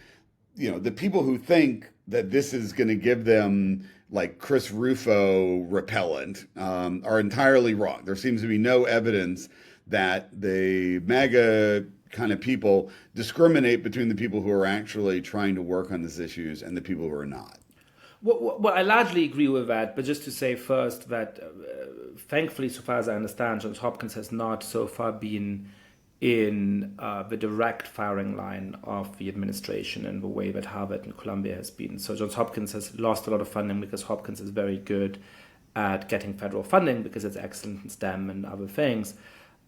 S2: the people who think that this is going to give them like Chris Rufo repellent are entirely wrong. There seems to be no evidence that the MAGA kind of people discriminate between the people who are actually trying to work on these issues and the people who are not.
S1: Well, I largely agree with that, but just to say first that thankfully, so far as I understand, Johns Hopkins has not so far been in the direct firing line of the administration in the way that Harvard and Columbia has been. So Johns Hopkins has lost a lot of funding because Hopkins is very good at getting federal funding because it's excellent in STEM and other things.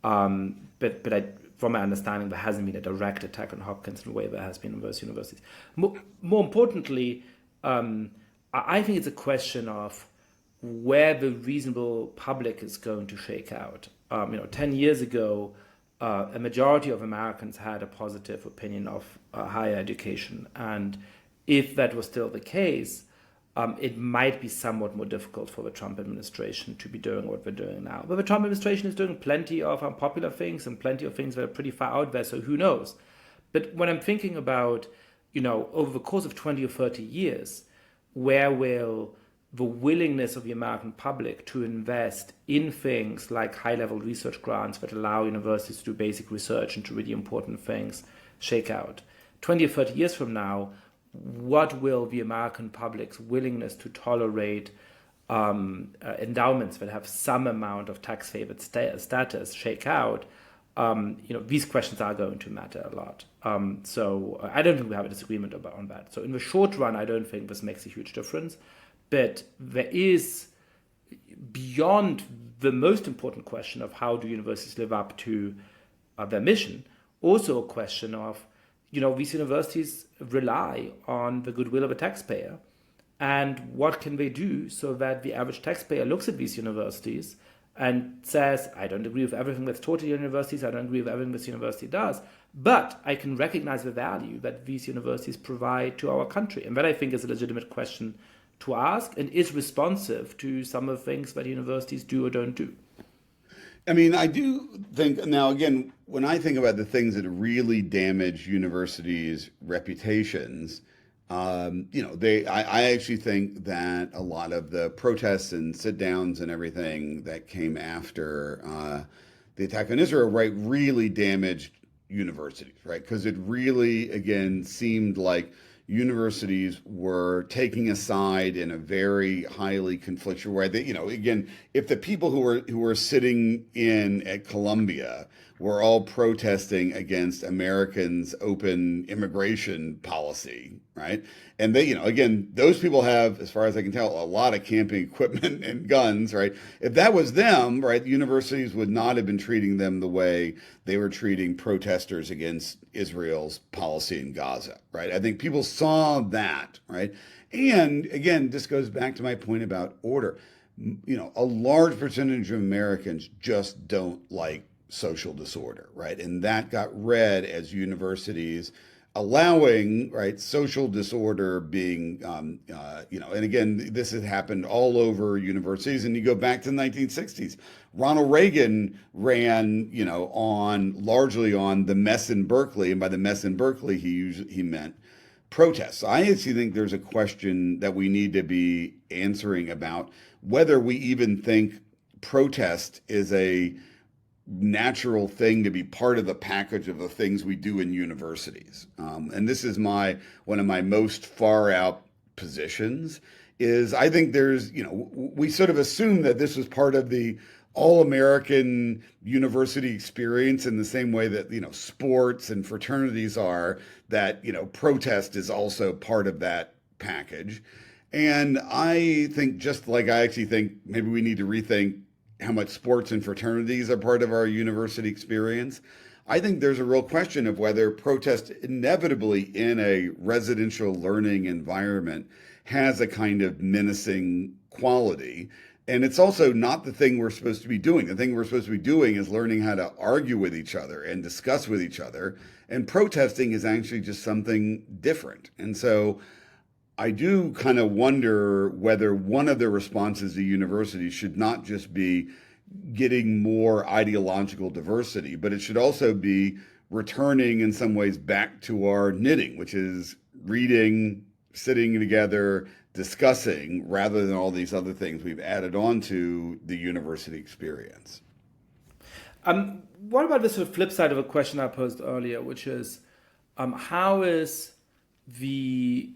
S1: From my understanding, there hasn't been a direct attack on Hopkins in the way there has been in those universities. More importantly, I think it's a question of where the reasonable public is going to shake out. 10 years ago, a majority of Americans had a positive opinion of higher education. And if that was still the case, it might be somewhat more difficult for the Trump administration to be doing what they're doing now. But the Trump administration is doing plenty of unpopular things and plenty of things that are pretty far out there, so who knows? But when I'm thinking about, over the course of 20 or 30 years, where will the willingness of the American public to invest in things like high-level research grants that allow universities to do basic research into really important things shake out. 20 or 30 years from now, what will the American public's willingness to tolerate endowments that have some amount of tax-favored status shake out? These questions are going to matter a lot. So I don't think we have a disagreement on that. So in the short run, I don't think this makes a huge difference. But there is, beyond the most important question of how do universities live up to their mission, also a question of, these universities rely on the goodwill of a taxpayer. And what can they do so that the average taxpayer looks at these universities and says, I don't agree with everything that's taught at universities, I don't agree with everything this university does, but I can recognize the value that these universities provide to our country. And that, I think, is a legitimate question to ask and is responsive to some of the things that universities do or don't do.
S2: I mean, I do think, now again, when I think about the things that really damage universities' reputations, I actually think that a lot of the protests and sit downs and everything that came after the attack on Israel, right, really damaged universities, right? Because it really, again, seemed like universities were taking a side in a very highly conflictual way. They, again, if the people who were sitting in at Columbia were all protesting against Americans' open immigration policy, right? And they, again, those people have, as far as I can tell, a lot of camping equipment and guns, right? If that was them, right, universities would not have been treating them the way they were treating protesters against Israel's policy in Gaza, right? I think people saw that, right? And again, this goes back to my point about order. A large percentage of Americans just don't like social disorder, right? And that got read as universities allowing, right, social disorder being, and again, this has happened all over universities. And you go back to the 1960s, Ronald Reagan ran, largely on the mess in Berkeley, and by the mess in Berkeley, he meant protests. I actually think there's a question that we need to be answering about whether we even think protest is a natural thing to be part of the package of the things we do in universities. And this is one of my most far out positions is I think there's, we sort of assume that this was part of the all-American university experience in the same way that, sports and fraternities are, that, protest is also part of that package. And I think just like I actually think maybe we need to rethink how much sports and fraternities are part of our university experience. I think there's a real question of whether protest inevitably in a residential learning environment has a kind of menacing quality. And it's also not the thing we're supposed to be doing. The thing we're supposed to be doing is learning how to argue with each other and discuss with each other. And protesting is actually just something different. And so I do kind of wonder whether one of the responses to universities should not just be getting more ideological diversity, but it should also be returning in some ways back to our knitting, which is reading, sitting together, discussing, rather than all these other things we've added on to the university experience.
S1: What about the sort of flip side of a question I posed earlier, which is how is the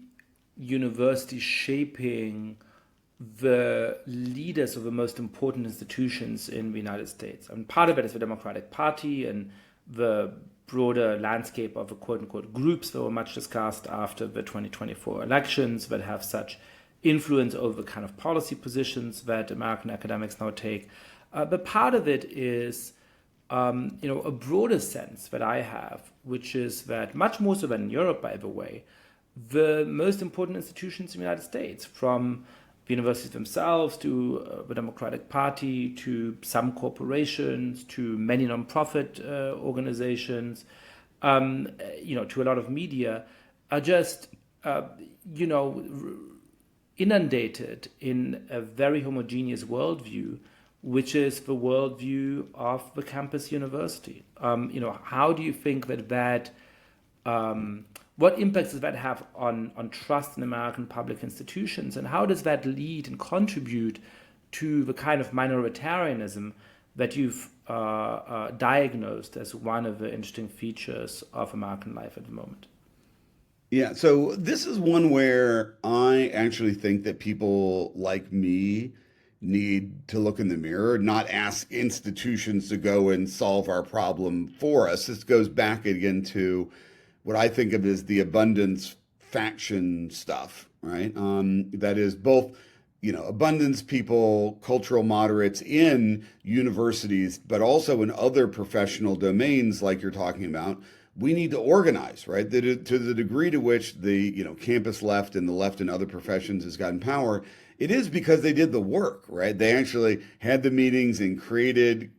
S1: university shaping the leaders of the most important institutions in the United States? And part of it is the Democratic Party and the broader landscape of the quote-unquote groups that were much discussed after the 2024 elections that have such influence over the kind of policy positions that American academics now take. But part of it is a broader sense that I have, which is that much more so than in Europe, by the way, the most important institutions in the United States, from the universities themselves to the Democratic Party to some corporations to many nonprofit organizations, to a lot of media, are just, inundated in a very homogeneous worldview, which is the worldview of the campus university. How do you think that what impacts does that have on trust in American public institutions? And how does that lead and contribute to the kind of minoritarianism that you've diagnosed as one of the interesting features of American life at the moment?
S2: Yeah, so this is one where I actually think that people like me need to look in the mirror, not ask institutions to go and solve our problem for us. This goes back again to what I think of as the abundance faction stuff, right? That is both, abundance people, cultural moderates in universities, but also in other professional domains like you're talking about. We need to organize, right? To the degree to which the campus left and the left in other professions has gotten power, it is because they did the work, right? They actually had the meetings and created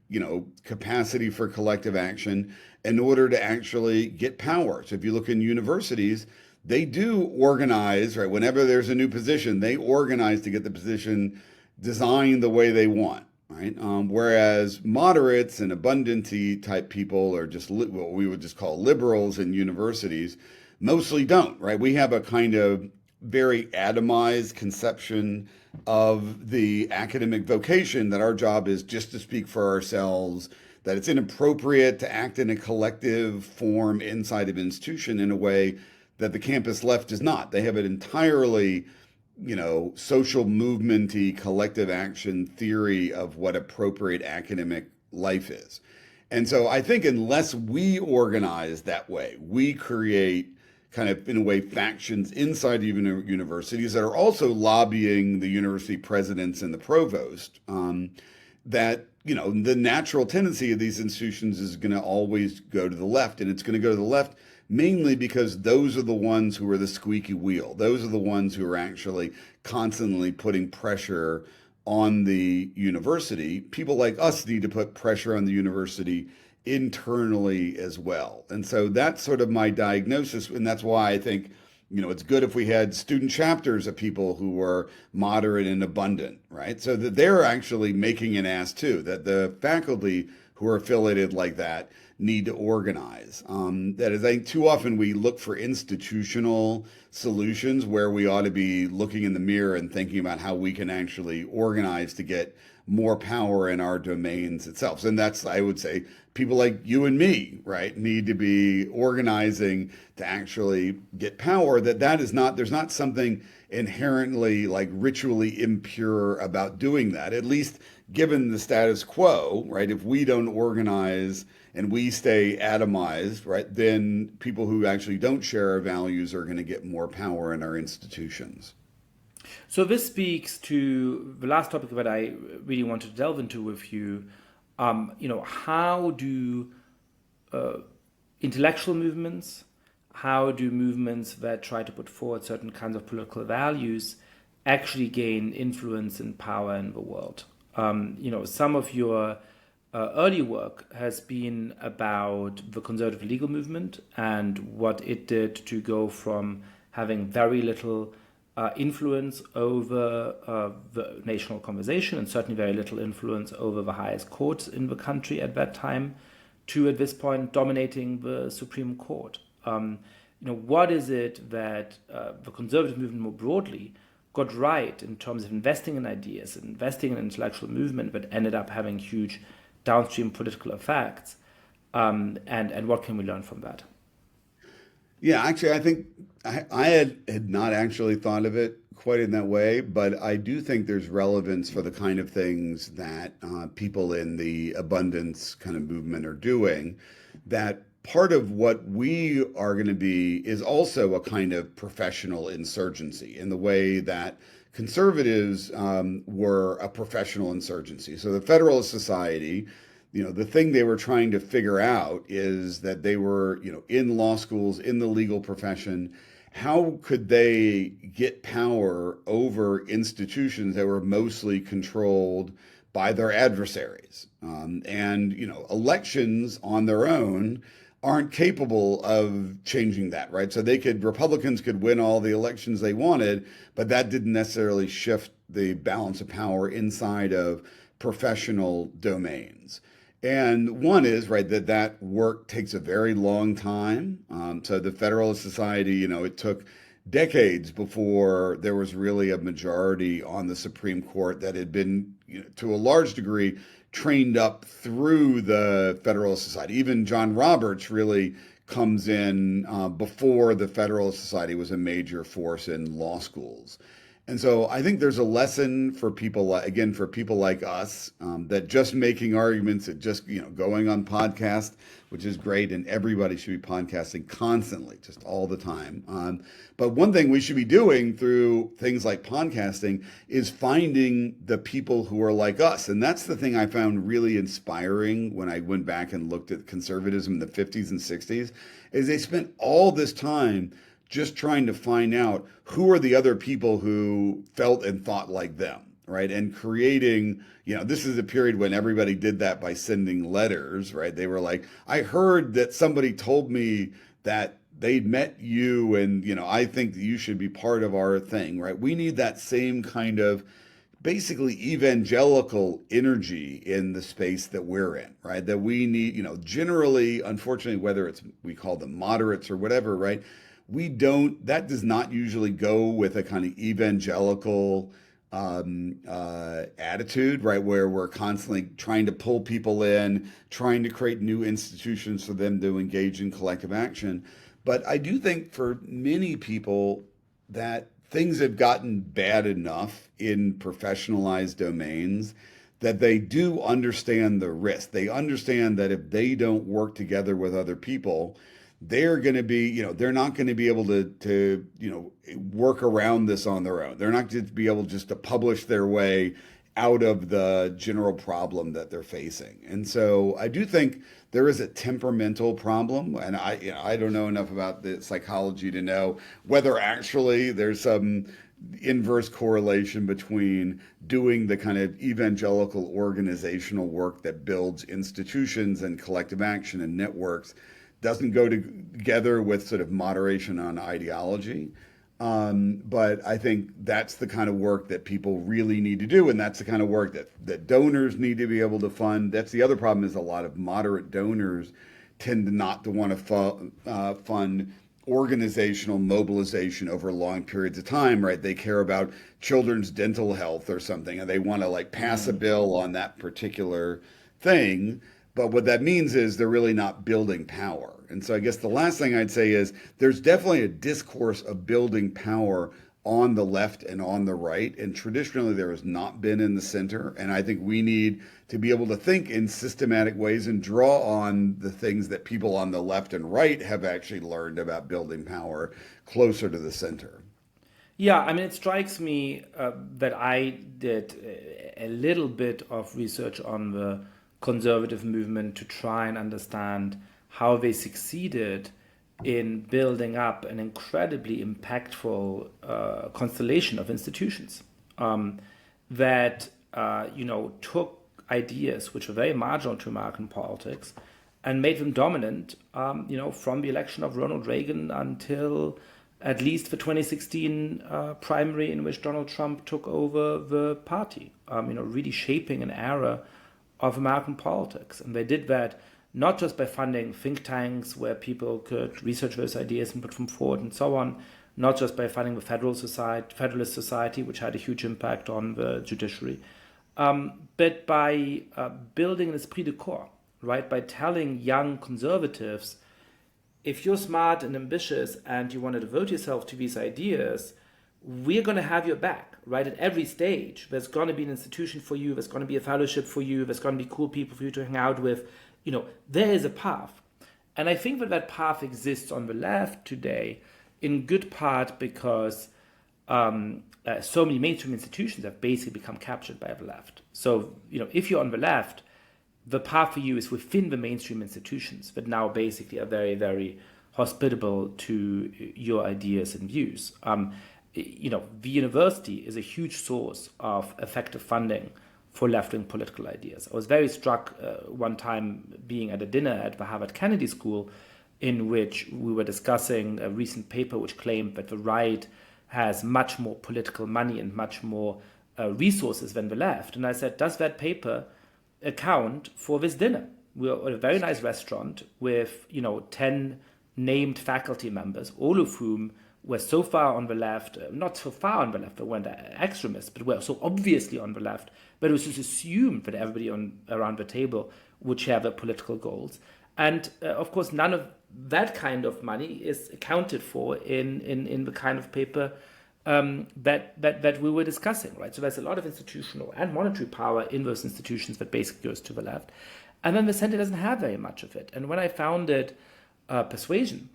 S2: capacity for collective action in order to actually get power. So if you look in universities, they do organize, right? Whenever there's a new position, they organize to get the position designed the way they want. Right. Whereas moderates and abundancy type people, or just what we would just call liberals in universities, mostly don't. Right. We have a kind of very atomized conception of the academic vocation that our job is just to speak for ourselves, that it's inappropriate to act in a collective form inside of an institution in a way that the campus left does not. They have it entirely social movement-y collective action theory of what appropriate academic life is. And so I think unless we organize that way, we create kind of, in a way, factions inside even universities that are also lobbying the university presidents and the provost, that, the natural tendency of these institutions is going to always go to the left. And it's going to go to the left mainly because those are the ones who are the squeaky wheel. Those are the ones who are actually constantly putting pressure on the university. People like us need to put pressure on the university internally as well. And so that's sort of my diagnosis. And that's why I think, it's good if we had student chapters of people who were moderate and abundant, right? So that they're actually making an ass too, that the faculty who are affiliated like that need to organize. That is, I think too often we look for institutional solutions where we ought to be looking in the mirror and thinking about how we can actually organize to get more power in our domains itself. And that's, I would say, people like you and me, right, need to be organizing to actually get power. That is not, there's not something inherently like ritually impure about doing that, at least given the status quo, right? If we don't organize and we stay atomized, right, then people who actually don't share our values are going to get more power in our institutions.
S1: So this speaks to the last topic that I really wanted to delve into with you. How do intellectual movements, how do movements that try to put forward certain kinds of political values actually gain influence and power in the world? Some of your early work has been about the conservative legal movement and what it did to go from having very little influence over the national conversation and certainly very little influence over the highest courts in the country at that time to, at this point, dominating the Supreme Court. What is it that the conservative movement more broadly got right in terms of investing in ideas and investing in intellectual movement that ended up having huge downstream political effects? And what can we learn from that?
S2: Yeah, actually, I think I had not actually thought of it quite in that way, but I do think there's relevance for the kind of things that people in the abundance kind of movement are doing. That part of what we are going to be is also a kind of professional insurgency in the way that conservatives were a professional insurgency. So the Federalist Society, the thing they were trying to figure out is that they were, in law schools, in the legal profession. How could they get power over institutions that were mostly controlled by their adversaries? Elections on their own aren't capable of changing that, right? So Republicans could win all the elections they wanted, but that didn't necessarily shift the balance of power inside of professional domains. And one is, right, that work takes a very long time. So the Federalist Society, it took decades before there was really a majority on the Supreme Court that had been, to a large degree, trained up through the Federalist Society. Even John Roberts really comes in before the Federalist Society was a major force in law schools. And so I think there's a lesson for people, again, for people like us, that just making arguments, that just, going on podcast, which is great, and everybody should be podcasting constantly, just all the time. But one thing we should be doing through things like podcasting is finding the people who are like us. And that's the thing I found really inspiring when I went back and looked at conservatism in the 50s and 60s, is they spent all this time just trying to find out who are the other people who felt and thought like them, right? And creating, this is a period when everybody did that by sending letters, right? They were like, I heard that somebody told me that they'd met you and, I think that you should be part of our thing, right? We need that same kind of basically evangelical energy in the space that we're in, right? That we need, generally, unfortunately, whether it's, we call them moderates or whatever, right? That does not usually go with a kind of evangelical attitude, right? Where we're constantly trying to pull people in, trying to create new institutions for them to engage in collective action. But I do think for many people that things have gotten bad enough in professionalized domains that they do understand the risk. They understand that if they don't work together with other people, they're going to be, they're not going to be able to work around this on their own. They're not going to be able just to publish their way out of the general problem that they're facing. And so I do think there is a temperamental problem, and I don't know enough about the psychology to know whether actually there's some inverse correlation between doing the kind of evangelical organizational work that builds institutions and collective action and networks doesn't go together with sort of moderation on ideology. But I think that's the kind of work that people really need to do. And that's the kind of work that donors need to be able to fund. That's the other problem, is a lot of moderate donors tend not to want to fund organizational mobilization over long periods of time, right? They care about children's dental health or something, and they want to pass a bill on that particular thing. But what that means is they're really not building power. And so I guess the last thing I'd say is there's definitely a discourse of building power on the left and on the right. And traditionally there has not been in the center. And I think we need to be able to think in systematic ways and draw on the things that people on the left and right have actually learned about building power closer to the center.
S1: Yeah, I mean, it strikes me that I did a little bit of research on the conservative movement to try and understand how they succeeded in building up an incredibly impactful constellation of institutions that took ideas which were very marginal to American politics and made them dominant, from the election of Ronald Reagan until at least the 2016 primary in which Donald Trump took over the party, really shaping an era of American politics. And they did that not just by funding think tanks where people could research those ideas and put them forward and so on, not just by funding the Federalist Society, which had a huge impact on the judiciary, but by building an esprit de corps, right? By telling young conservatives, if you're smart and ambitious and you want to devote yourself to these ideas, we're going to have your back, right? At every stage, there's going to be an institution for you. There's going to be a fellowship for you. There's going to be cool people for you to hang out with. There is a path. And I think that path exists on the left today in good part because so many mainstream institutions have basically become captured by the left. So, if you're on the left, the path for you is within the mainstream institutions that now basically are very, very hospitable to your ideas and views. The university is a huge source of effective funding for left-wing political ideas. I was very struck one time being at a dinner at the Harvard Kennedy School in which we were discussing a recent paper which claimed that the right has much more political money and much more resources than the left. And I said, does that paper account for this dinner. We're at a very nice restaurant with, 10 named faculty members, all of whom were so far on the left, not so far on the left, they weren't extremists, but were so obviously on the left, but it was just assumed that everybody around the table would share their political goals. And of course, none of that kind of money is accounted for in the kind of paper that we were discussing, right? So there's a lot of institutional and monetary power in those institutions that basically goes to the left. And then the center doesn't have very much of it. And when I founded Persuasion,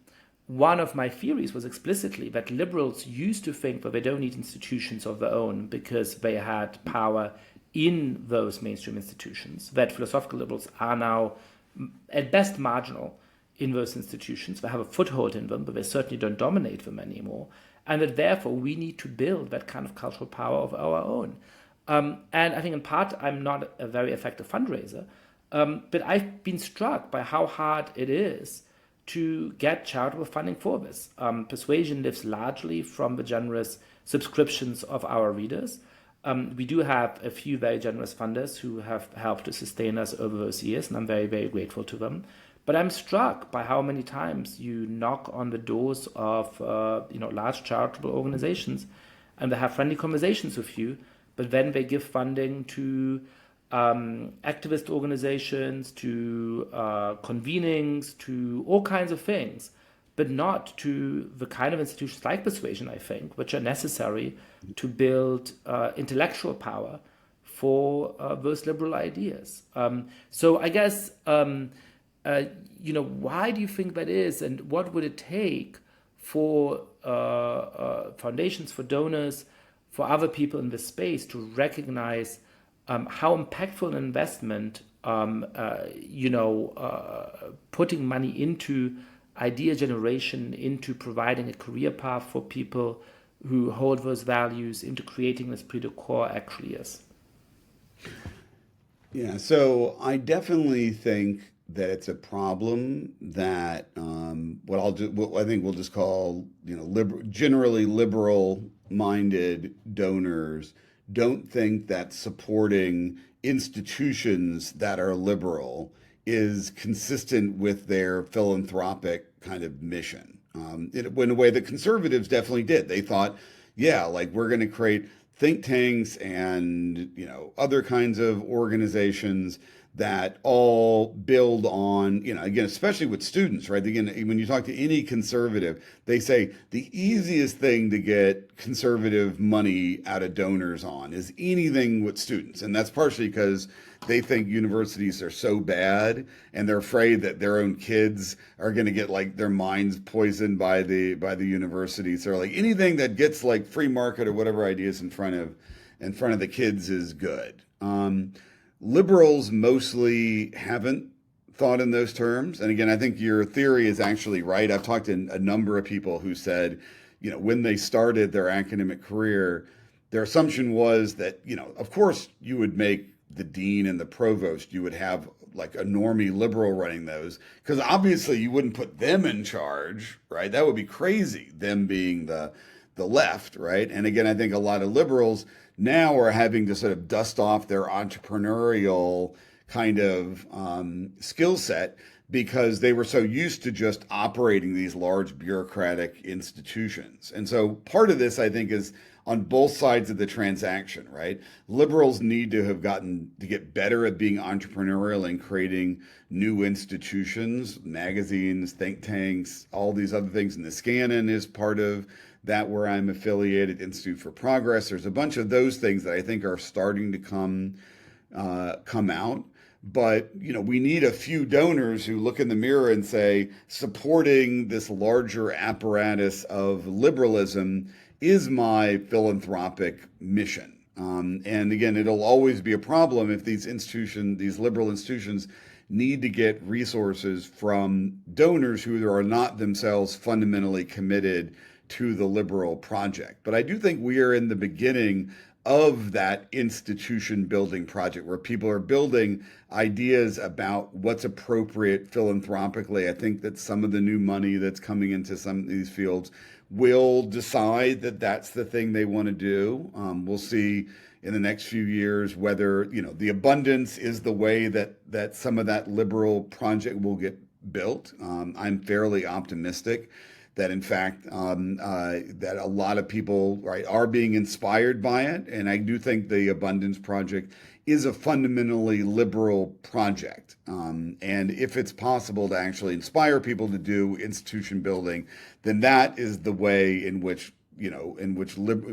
S1: one of my theories was explicitly that liberals used to think that they don't need institutions of their own because they had power in those mainstream institutions, that philosophical liberals are now at best marginal in those institutions. They have a foothold in them, but they certainly don't dominate them anymore. And that therefore we need to build that kind of cultural power of our own. And I think in part I'm not a very effective fundraiser, but I've been struck by how hard it is to get charitable funding for this. Persuasion lives largely from the generous subscriptions of our readers. We do have a few very generous funders who have helped to sustain us over those years, and I'm very, very grateful to them. But I'm struck by how many times you knock on the doors of large charitable organizations, and they have friendly conversations with you, but then they give funding to activist organizations, to convenings, to all kinds of things, but not to the kind of institutions like Persuasion, I think, which are necessary to build intellectual power for those liberal ideas. So I guess, why do you think that is, and what would it take for foundations, for donors, for other people in this space to recognize how impactful an investment, putting money into idea generation, into providing a career path for people who hold those values, into creating this esprit de corps actually is?
S2: Yeah, so I definitely think that it's a problem that what I think we'll just call generally liberal-minded donors don't think that supporting institutions that are liberal is consistent with their philanthropic kind of mission. In a way that conservatives definitely did. They thought, yeah, like we're going to create think tanks and other kinds of organizations that all build on, again, especially with students, right? Again, when you talk to any conservative, they say the easiest thing to get conservative money out of donors on is anything with students. And that's partially because they think universities are so bad and they're afraid that their own kids are going to get like their minds poisoned by the university. So like anything that gets like free market or whatever ideas in front of the kids is good. Liberals mostly haven't thought in those terms. And again, I think your theory is actually right. I've talked to a number of people who said, when they started their academic career, their assumption was that, of course you would make the dean and the provost, you would have like a normie liberal running those, because obviously you wouldn't put them in charge, right? That would be crazy, them being the left, right? And again, I think a lot of liberals now are having to sort of dust off their entrepreneurial kind of skill set because they were so used to just operating these large bureaucratic institutions. And so part of this, I think, is on both sides of the transaction, right? Liberals need to have gotten to get better at being entrepreneurial and creating new institutions, magazines, think tanks, all these other things. And the Scannon is part of that, where I'm affiliated, Institute for Progress. There's a bunch of those things that I think are starting to come out. But we need a few donors who look in the mirror and say, supporting this larger apparatus of liberalism is my philanthropic mission. And again, it'll always be a problem if these liberal institutions need to get resources from donors who are not themselves fundamentally committed to the liberal project. But I do think we are in the beginning of that institution building project where people are building ideas about what's appropriate philanthropically. I think that some of the new money that's coming into some of these fields will decide that that's the thing they want to do. We'll see, in the next few years, whether, the abundance is the way that some of that liberal project will get built. I'm fairly optimistic that in fact that a lot of people, right, are being inspired by it, and I do think the Abundance Project is a fundamentally liberal project. And if it's possible to actually inspire people to do institution building, then that is the way in which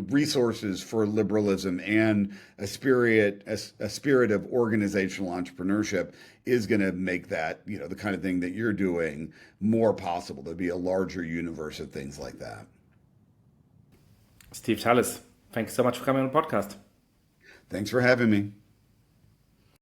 S2: resources for liberalism and a spirit of organizational entrepreneurship is going to make that, the kind of thing that you're doing more possible. There'll be a larger universe of things like that.
S1: Steve Teles, thanks so much for coming on the podcast.
S2: Thanks for having me.